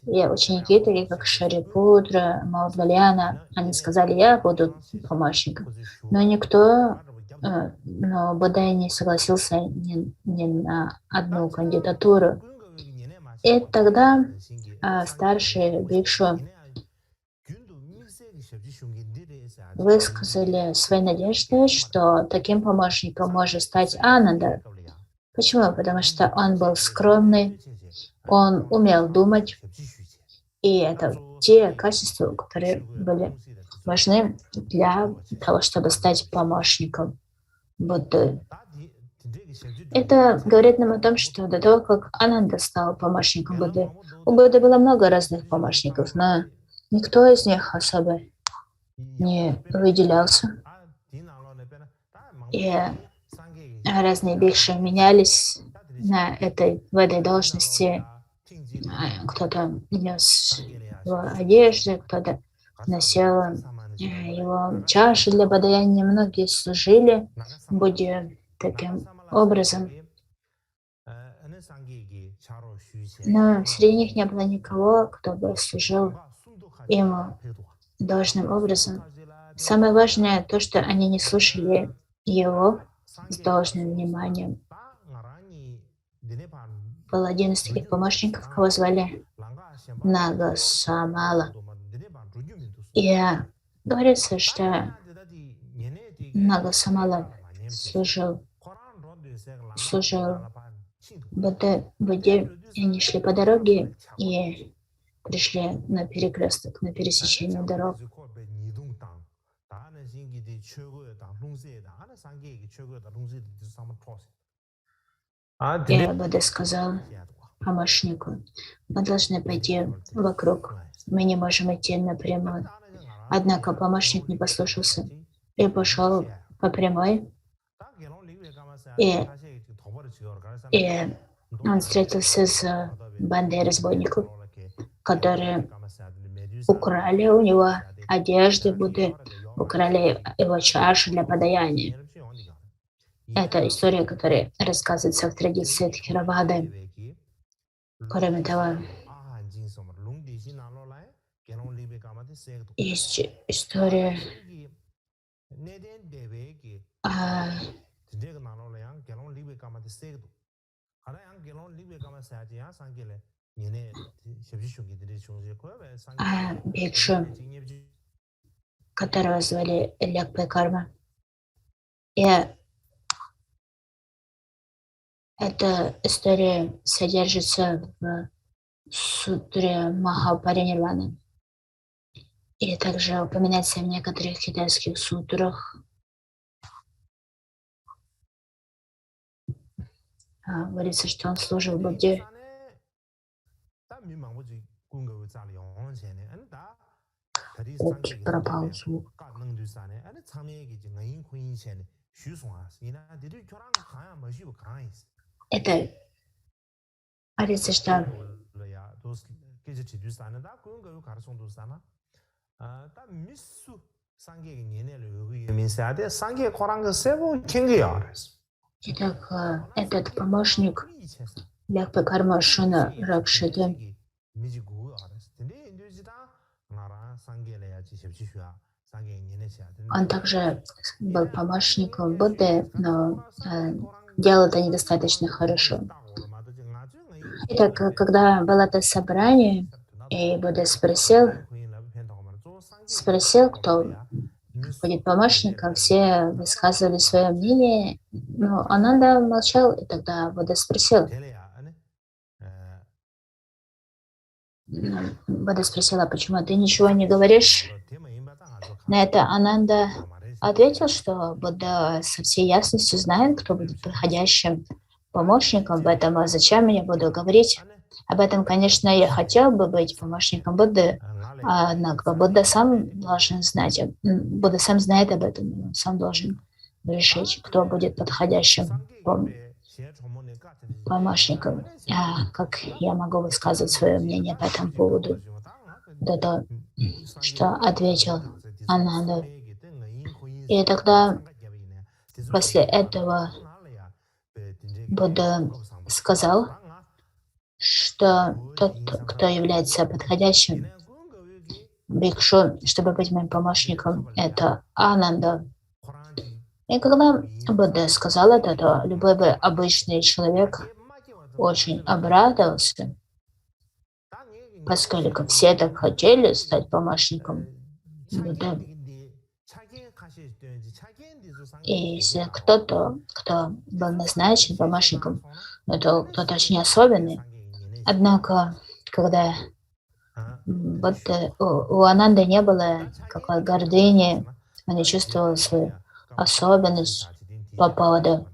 И ученики, такие как Шарипутра, Маудгаляна, они сказали: я буду помощником. Но Будда не согласился ни на одну кандидатуру. И тогда старшие бикшу высказали свои надежды, что таким помощником может стать Ананда. Почему? Потому что он был скромный, он умел думать, и это те качества, которые были важны для того, чтобы стать помощником Будды. Это говорит нам о том, что до того, как Ананда стал помощником Будды, у Будды было много разных помощников, но никто из них особо не выделялся. И разные бикши менялись в этой должности. Кто-то нес его одежды, кто-то носил его чаши для подаяния. Многие служили Будде таким образом. Но среди них не было никого, кто бы служил ему должным образом. Самое важное то, что они не слушали его с должным вниманием. Был один из таких помощников, кого звали Нага Самала. И говорится, что Нага Самала служил Будде, и они шли по дороге и пришли на перекресток, на пересечение дорог. И Будда сказал помощнику: мы должны пойти вокруг, мы не можем идти напрямую. Однако помощник не послушался и пошел по прямой, и он встретился с бандой разбойников, которые украли у него одежды Будды, украли его чашу для подаяния. Это история, которая рассказывается в традиции Тхеравады. Кроме того, есть история о бикшу, которого звали Лекпе Карма. И эта история содержится в сутре Махапаринирвана и также упоминается в некоторых китайских сутрах. Говорится, что он служил Будде. Пропал звук. Это говорится, что итак, этот помощник Лекпе Карма Шуна Ракшиты, он также был помощником Будды, но делал это недостаточно хорошо. Итак, когда было это собрание, и Будда спросил, кто будет помощником, все высказывали свое мнение, но Ананда молчал, и тогда Будда спросил. Будда спросила, почему ты ничего не говоришь? На это Ананда ответил, что Будда со всей ясностью знает, кто будет подходящим помощником, поэтому зачем я буду говорить об этом? Конечно, я хотел бы быть помощником Будды, однако Будда сам должен знать, Будда сам знает об этом, он сам должен решить, кто будет подходящим помощником. Как я могу высказывать свое мнение по этому поводу? Это что ответил Ананда. И тогда после этого Будда сказал, что тот, кто является подходящим бикшу, чтобы быть моим помощником, это Ананда. И когда Будда сказал это, то любой бы обычный человек очень обрадовался, поскольку все так хотели стать помощником Будды. И если кто-то, кто был назначен помощником, это кто-то очень особенный. Однако, когда у Ананды не было какой гордыни, он не чувствовал свою особенность по поводу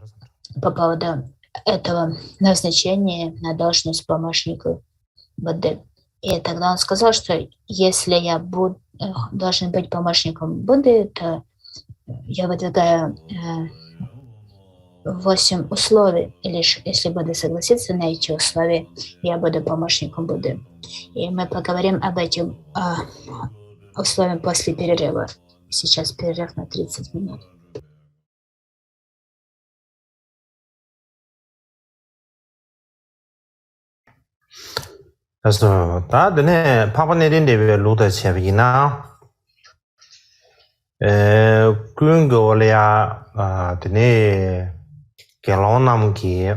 этого назначения на должность помощника Будды. И тогда он сказал, что если я должен быть помощником Будды, то я выдвигаю 8 условий. И лишь если Будда согласится на эти условия, я буду помощником Будды. И мы поговорим об этих условиях после перерыва. Сейчас перерыв на 30 минут. 그래서 다들 파바네린 데베 루다 쳬비나 그런 거래야 드네 결혼남기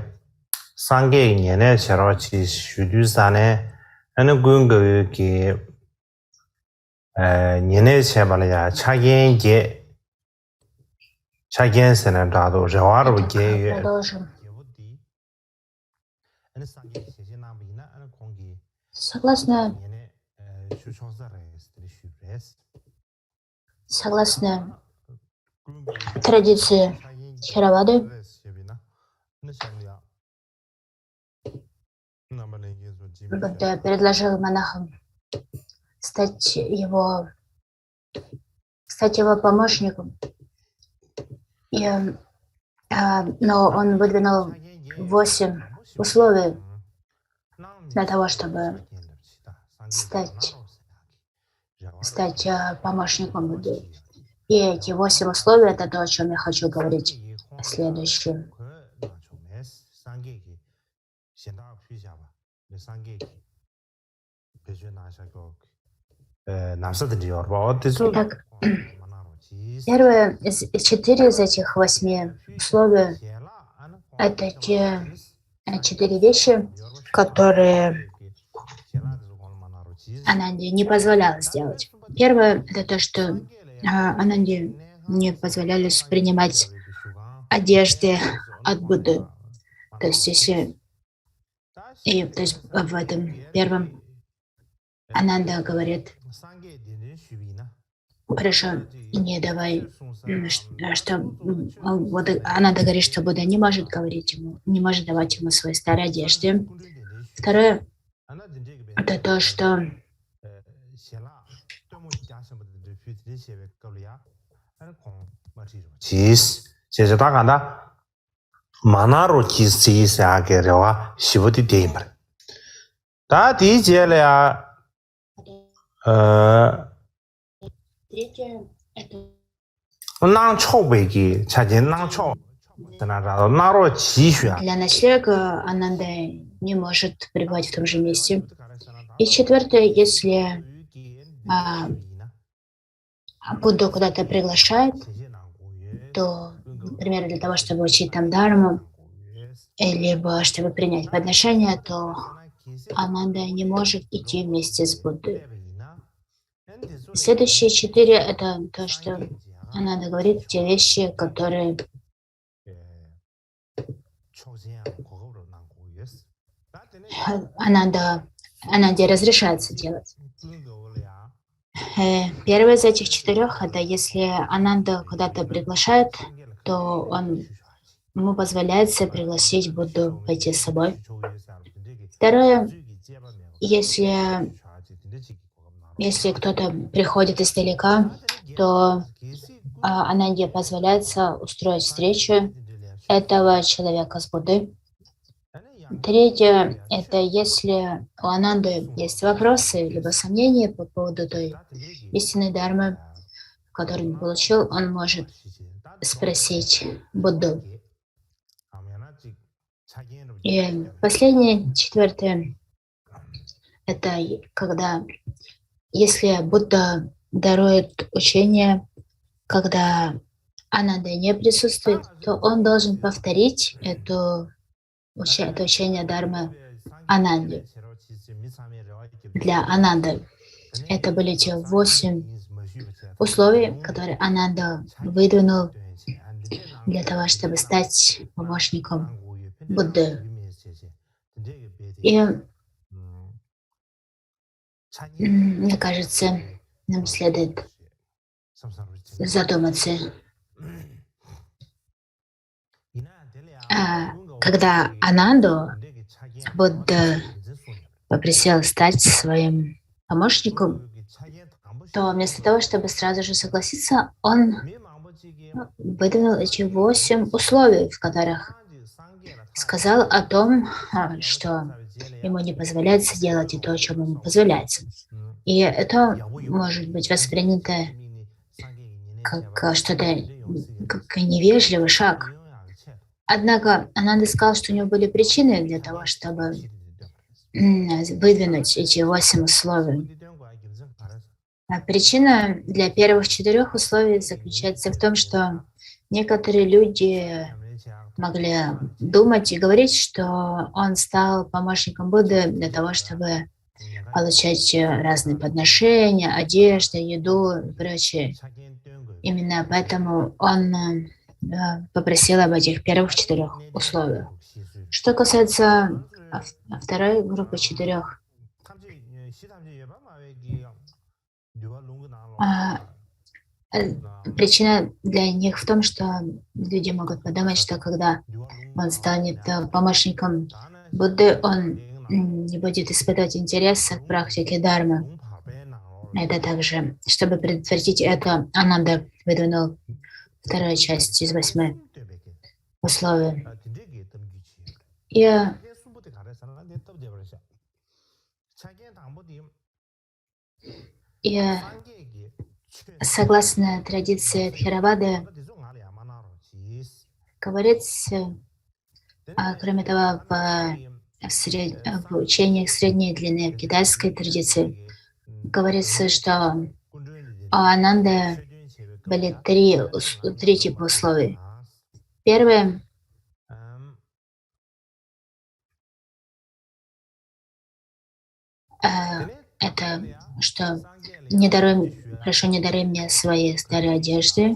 상계 년에 저렇지 슈두산에 하는 그런 거기 년에 쳬발이야 차견세는 다도 저와로 게 Продолжим. Согласно традиции Theravada, Будда предложил монахам стать его помощником. Но он выдвинул 8 условий для того, чтобы стать помощником Будды. И эти 8 условий — это то, о чем я хочу говорить следующим. Итак, первое, 4 из этих 8 условий — это те 4 вещи, которые Ананде не позволяла сделать. Первое — это то, что Ананде не позволяли принимать одежды от Будды. То есть, в этом первом Ананда говорит: хорошо, не давай, Ананда говорит, что Будда не может говорить ему, не может давать ему свои старые одежды. Второе — это то, что 만화로 기스이사게려와 시부디 데임을 다 디젤이야 낭초베기 차진 낭초 나로 지슈 для ночлега Ананда не может пребывать в том же месте. И четвертое, если Будду куда-то приглашает, то, например, для того, чтобы учить там дхарму, либо чтобы принять подношение, то Ананда не может идти вместе с Буддой. Следующие 4 — это то, что Ананда говорит, те вещи, которые Ананде разрешается делать. Первый из этих 4 — это если Ананда куда-то приглашает, то ему позволяется пригласить Будду пойти с собой. Второе, если кто-то приходит издалека, то Ананде позволяется устроить встречу этого человека с Буддой. Третье — это если у Ананды есть вопросы либо сомнения по поводу той истинной дхармы, которую он получил, он может спросить Будду. И последнее, 4, это если Будда дарует учение, когда Ананда не присутствует, то он должен повторить это учение дхармы Ананде. Для Ананды это были те 8 условий, которые Ананда выдвинул для того, чтобы стать помощником Будды. И мне кажется, нам следует задуматься, когда Ананду Будда попросил стать своим помощником, то вместо того, чтобы сразу же согласиться, он выдвинул эти 8 условий, в которых сказал о том, что ему не позволяется делать и то, чем ему позволяется. И это может быть воспринято как что-то, как невежливый шаг. Однако Ананда сказал, что у него были причины для того, чтобы выдвинуть эти 8 условий. А причина для первых 4 условий заключается в том, что некоторые люди могли думать и говорить, что он стал помощником Будды для того, чтобы получать разные подношения, одежду, еду и прочее. Именно поэтому он попросил об этих первых 4 условиях. Что касается второй группы 4, причина для них в том, что люди могут подумать, что когда он станет помощником Будды, он не будет испытывать интереса к практике Дharмы. Это также, чтобы предотвратить это, Ананда выдвинул вторую часть из 8 условий. И согласно традиции Тхеравады, говорится, кроме того, в учениях средней длины, в китайской традиции, говорится, что у Ананды были 3 типа условий. Первое — это что прошу, не даруй мне свои старые одежды.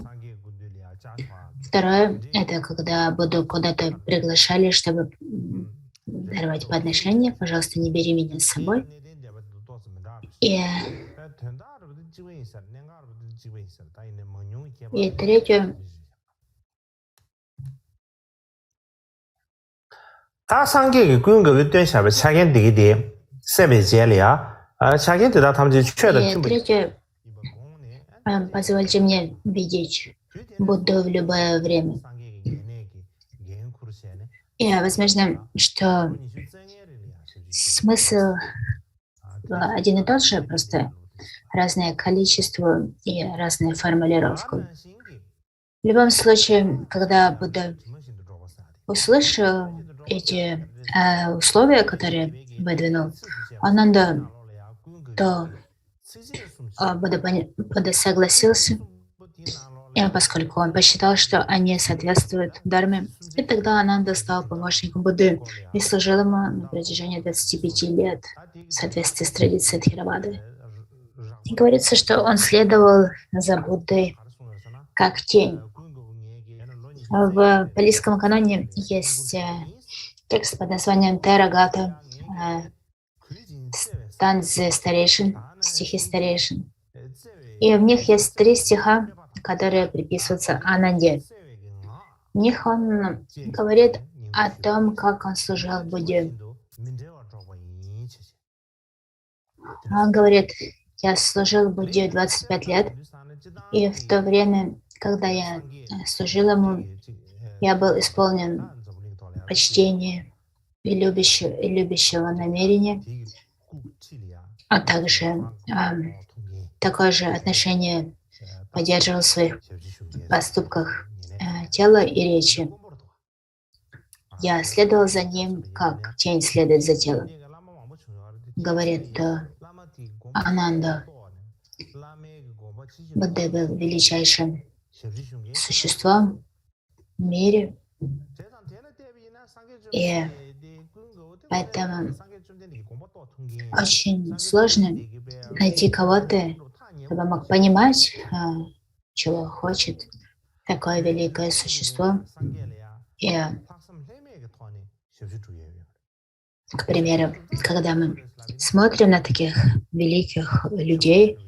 Второе — это когда буду куда-то приглашали, чтобы даровать подношения, пожалуйста, не бери меня с собой. И третье — 다 상계의 근거의 된샤베 차겐 되게 세베젤이야. 차겐 되다 탐지 최다 и третье — позвольте мне видеть Будду в любое время. И возможно, что смысл один и тот же, просто разное количество и разная формулировка. В любом случае, когда Будда услышал эти условия, которые выдвинул Ананда, то Будда согласился, поскольку он посчитал, что они соответствуют Дharме. И тогда Ананда стал помощником Будды и служил ему на протяжении 25 лет в соответствии с традицией Тхеравады. И говорится, что он следовал за Буддой как тень. В палийском каноне есть текст под названием Терагата, станзы старейшин, стихи старейшин. И в них есть 3 стиха, которые приписываются Ананде. В них он говорит о том, как он служил Будде. Он говорит: я служил Будде 25 лет, и в то время, когда я служил ему, я был исполнен почтения и любящего намерения, а также такое же отношение поддерживал в своих поступках тела и речи. Я следовал за ним, как тень следует за телом. Говорит Ананда. Будда был величайшим существом в мире, и поэтому очень сложно найти кого-то, кто бы мог понимать, чего хочет такое великое существо. И, к примеру, когда мы смотрим на таких великих людей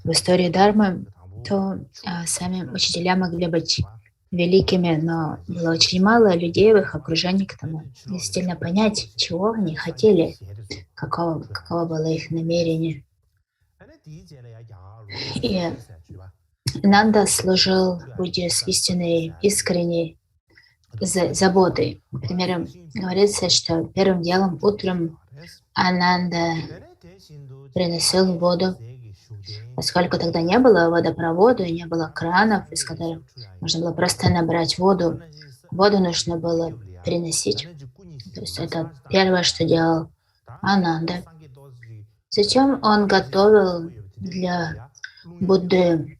в истории Дharмы, то сами учителя могли быть великими, но было очень мало людей в их окружении к тому, действительно понять, чего они хотели, каково было их намерение. И Ананда служил Будде с истинной, искренней заботой. Например, говорится, что первым делом утром Ананда приносил воду, поскольку тогда не было водопровода, не было кранов, из которых можно было просто набрать воду. Воду нужно было приносить. То есть это первое, что делал Ананда. Затем он готовил для Будды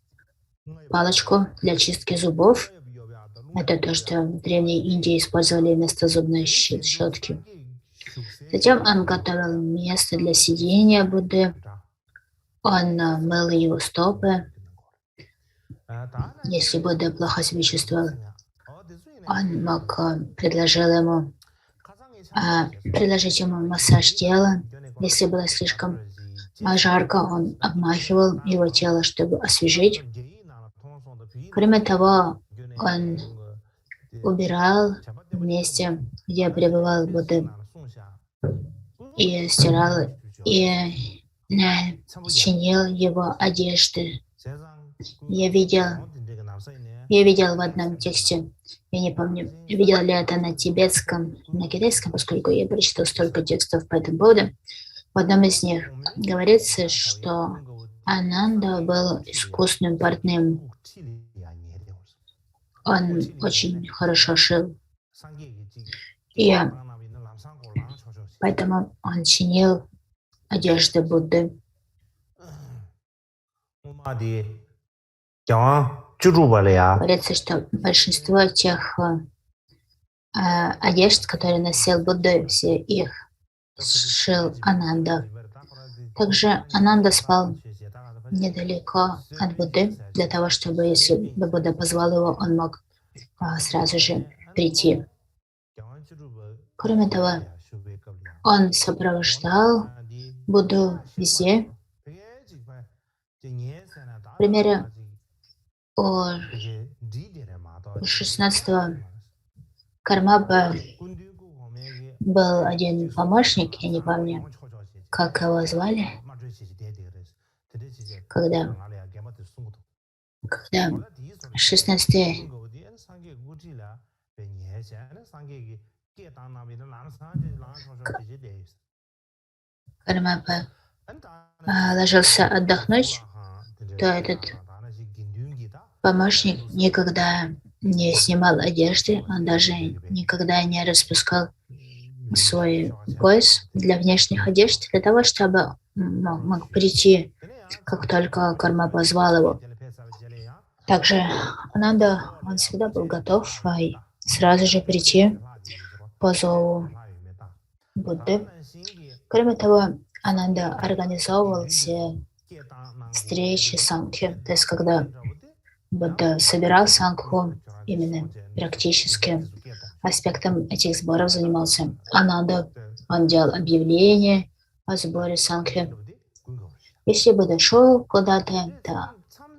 палочку для чистки зубов. Это то, что в Древней Индии использовали вместо зубной щетки. Затем он готовил место для сидения Будды. Он мыл его стопы. Если Будда плохо себя чувствовал, он мог предложить ему массаж тела. Если было слишком жарко, он обмахивал его тело, чтобы освежить. Кроме того, он убирал в месте, где пребывал Будда, и стирал, и чинил его одежды. Я видел в одном тексте, я не помню, видел ли это на тибетском, на китайском, поскольку я прочитал столько текстов по этому поводу. В одном из них говорится, что Ананда был искусным портным. Он очень хорошо шил. И поэтому он чинил одежды Будды. Говорится, что большинство тех одежд, которые носил Будда, все их шил Ананда. Также Ананда спал недалеко от Будды, для того, чтобы, если бы Будда позвал его, он мог сразу же прийти. Кроме того, он сопровождал Будду везде. К примеру, у 16-го Кармапа был один помощник, я не помню, как его звали, когда 16-й Кармапа ложился отдохнуть, то этот помощник никогда не снимал одежды, он даже никогда не распускал свой пояс для внешних одежд, для того, чтобы мог прийти, как только Карма позвал его. Также Ананда, он всегда был готов сразу же прийти по зову Будды. Кроме того, Ананда организовывал все встречи Сангхи, то есть когда Будда собирал Сангху, именно практически аспектом этих сборов занимался Ананда. Он делал объявление о сборе Сангхи. Если Будда шел куда-то, то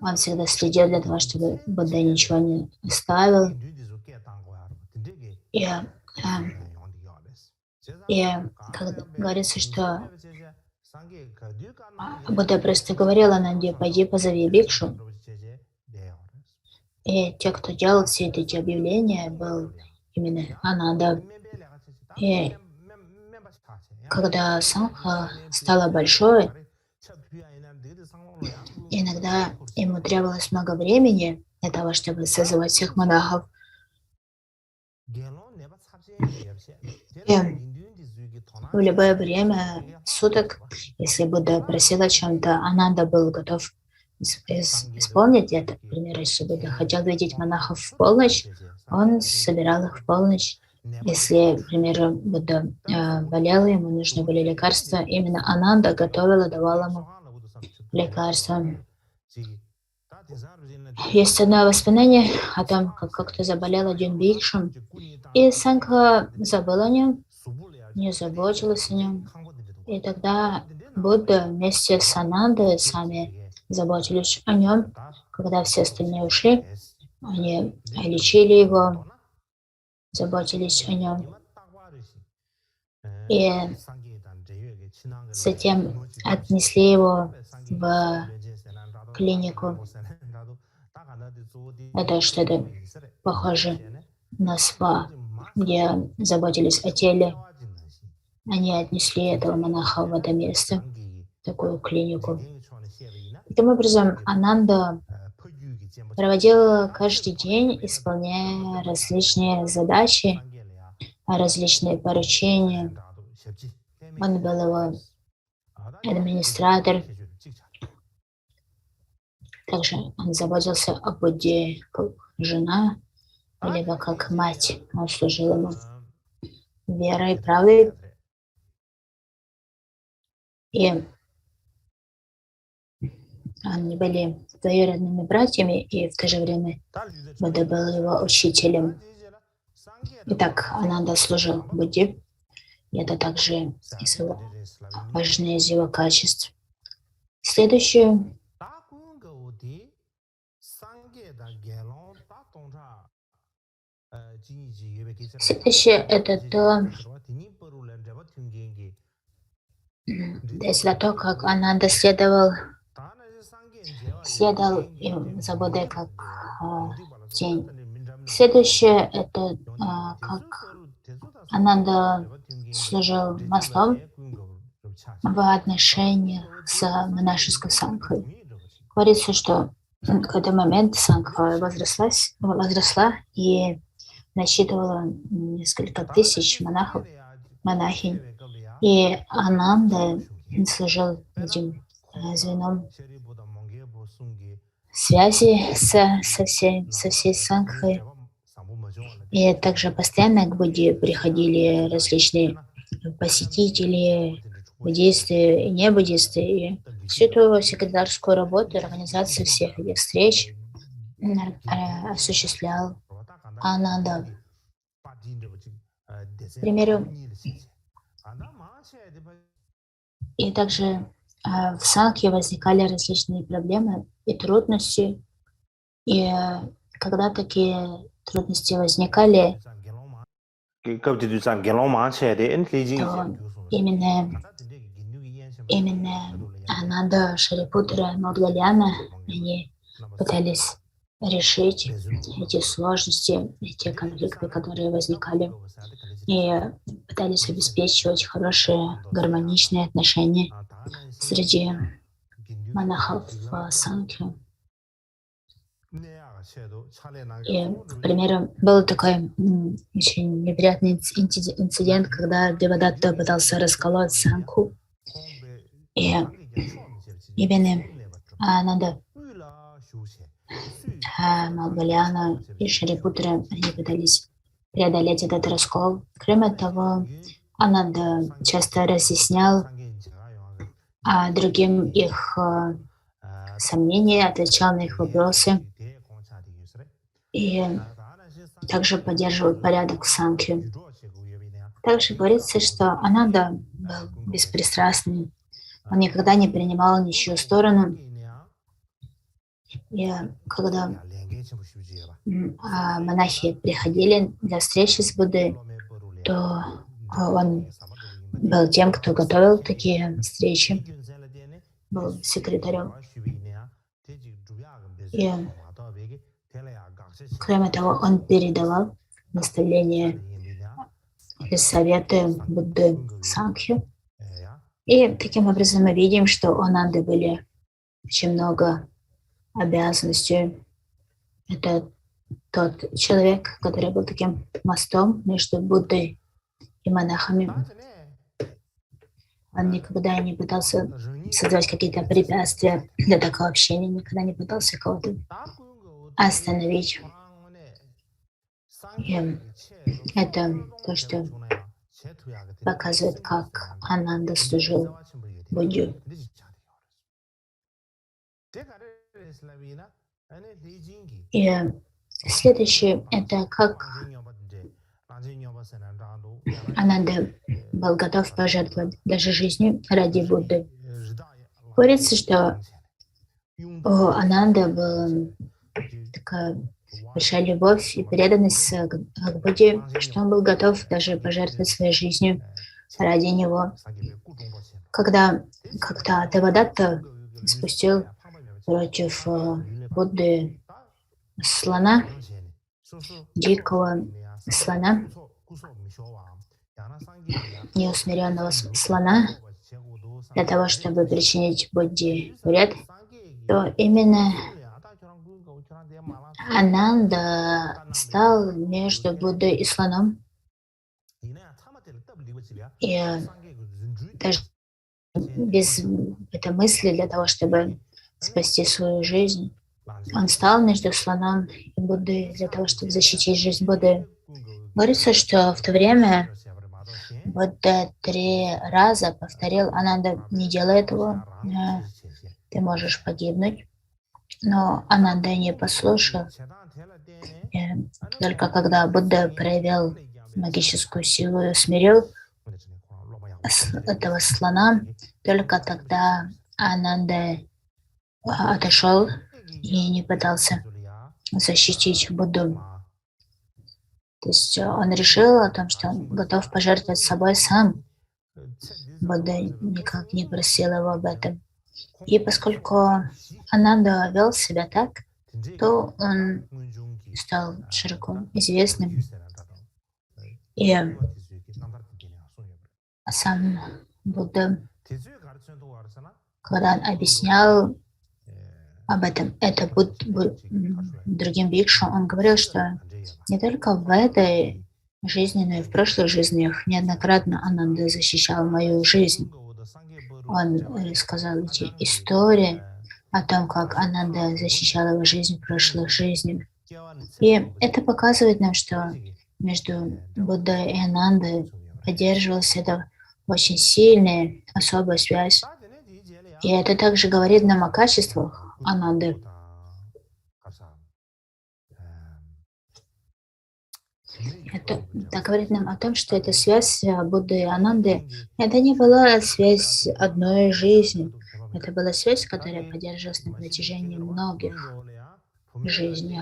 он всегда следил для того, чтобы Будда ничего не оставил. И как говорится, что Будда просто говорил Ананде: пойди позови бикшу. И те, кто делал все эти объявления, был именно Ананда. И когда Сангха стала большой, иногда ему требовалось много времени для того, чтобы созывать всех монахов. И в любое время суток, если Будда просил о чем-то, Ананда был готов исполнить это. Например, если Будда хотел видеть монахов в полночь, он собирал их в полночь. Если, к примеру, Будда болел, ему нужны были лекарства, именно Ананда готовила, давала ему лекарства. Есть одно воспоминание о том, как как-то заболел один бикшу, и Сангха забыл о нем, не заботилась о нем. И тогда Будда вместе с Анандой сами заботились о нем. Когда все остальные ушли, они лечили его, заботились о нем. И затем отнесли его в клинику. Это что-то похоже на спа, где заботились о теле. Они отнесли этого монаха в это место, в такую клинику. Таким образом, Ананда проводил каждый день, исполняя различные задачи, различные поручения. Он был его администратор. Также он заботился о Будде как жена, либо как мать. Он служил ему верой, правдой. И они были двоюродными братьями, и в то же время Будда был его учителем. Итак, Ананда служил Будде, и это также важное из его качеств. Следующее это то, как Ананда следовал за Буддой как тень. Следующее это как Ананда служил мостом в отношениях с монашеской сангхой. Говорится, что в какой-то момент сангха возросла и насчитывала несколько тысяч монахов, монахинь. И Ананда служил этим звеном связи со всей сангхой. И также постоянно к Будде приходили различные посетители, буддисты и небуддисты. И всю эту секретарскую работу, организацию всех этих встреч осуществлял Ананда. К примеру, и также в сангхе возникали различные проблемы и трудности. И когда такие трудности возникали, то именно Ананда, Шарипутра, Маудлаяна, они пытались решить эти сложности, эти конфликты, которые возникали, и пытались обеспечивать хорошие, гармоничные отношения среди монахов сангхи. И, к примеру, был такой очень неприятный инцидент, когда Девадатта пытался расколоть сангху. И именно Ананда, Маудлаяна и Шарипутра, они пытались преодолеть этот раскол. Кроме того, Ананда часто разъяснял другим их сомнения, отвечал на их вопросы и также поддерживал порядок в сангхе. Также говорится, что Ананда был беспристрастным, он никогда не принимал ничью сторону. И когда монахи приходили для встречи с Буддой, то он был тем, кто готовил такие встречи, был секретарем. И, кроме того, он передавал наставления и советы Будды Сангхе. И таким образом мы видим, что у Ананды были очень много обязанностей. Это тот человек, который был таким мостом между Буддой и монахами. Он никогда не пытался создавать какие-то препятствия для такого общения, никогда не пытался кого-то остановить. И это то, что показывает, как Ананда служил Будде. И следующее — это как Ананда был готов пожертвовать даже жизнью ради Будды. Говорится, что у Ананда была такая большая любовь и преданность к Будде, что он был готов даже пожертвовать своей жизнью ради него. Когда как-то Девадатта спустил против Будды слона, дикого слона, неусмиренного слона, для того, чтобы причинить Будде вред, то именно Ананда стал между Буддой и слоном. И даже без этой мысли для того, чтобы спасти свою жизнь, он стал между слоном и Буддой для того, чтобы защитить жизнь Будды. Говорится, что в то время Будда 3 раза повторил: Ананда, не делай этого, ты можешь погибнуть. Но Ананда не послушал. И только когда Будда проявил магическую силу и усмирил этого слона, только тогда Ананда отошел и не пытался защитить Будду. То есть он решил о том, что он готов пожертвовать собой сам. Будда никак не просил его об этом. И поскольку Ананда вел себя так, то он стал широко известным. И сам Будда, когда он объяснял об этом другим бикшу, он говорил, что не только в этой жизни, но и в прошлых жизнях неоднократно Ананда защищал мою жизнь. Он рассказал эти истории о том, как Ананда защищала его жизнь в прошлых жизнях. И это показывает нам, что между Буддой и Анандой поддерживалась эта очень сильная особая связь. И это также говорит нам о качествах Ананды. Это говорит нам о том, что эта связь Будды и Ананды, это не была связь одной жизни. Это была связь, которая поддерживалась на протяжении многих жизней.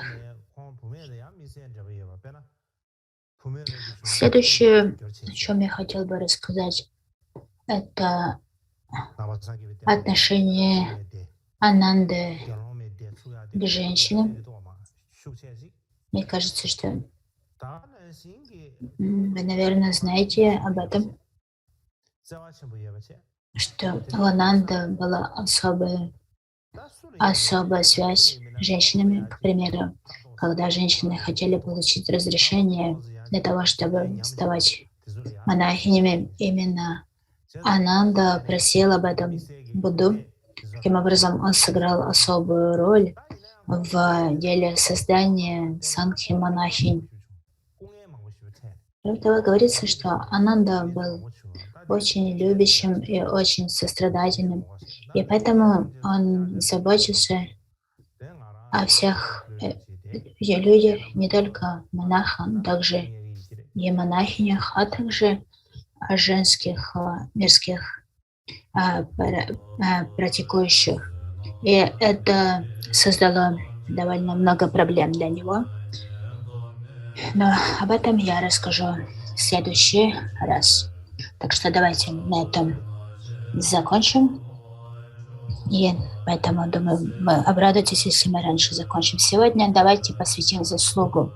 Следующее, о чем я хотел бы рассказать, это отношение Ананды к женщинам. Мне кажется, что вы, наверное, знаете об этом, что у Ананды была особая связь с женщинами. К примеру, когда женщины хотели получить разрешение для того, чтобы ставать монахинями, именно Ананда просил об этом Будду. Таким образом, он сыграл особую роль в деле создания сангхи монахинь. Кроме того, говорится, что Ананда был очень любящим и очень сострадательным, и поэтому он заботился о всех людях, не только монахах, но также и монахинях, а также о женских мирских практикующих. И это создало довольно много проблем для него. Но об этом я расскажу в следующий раз. Так что давайте на этом закончим. И поэтому, думаю, вы обрадуетесь, если мы раньше закончим. Сегодня давайте посвятим заслугу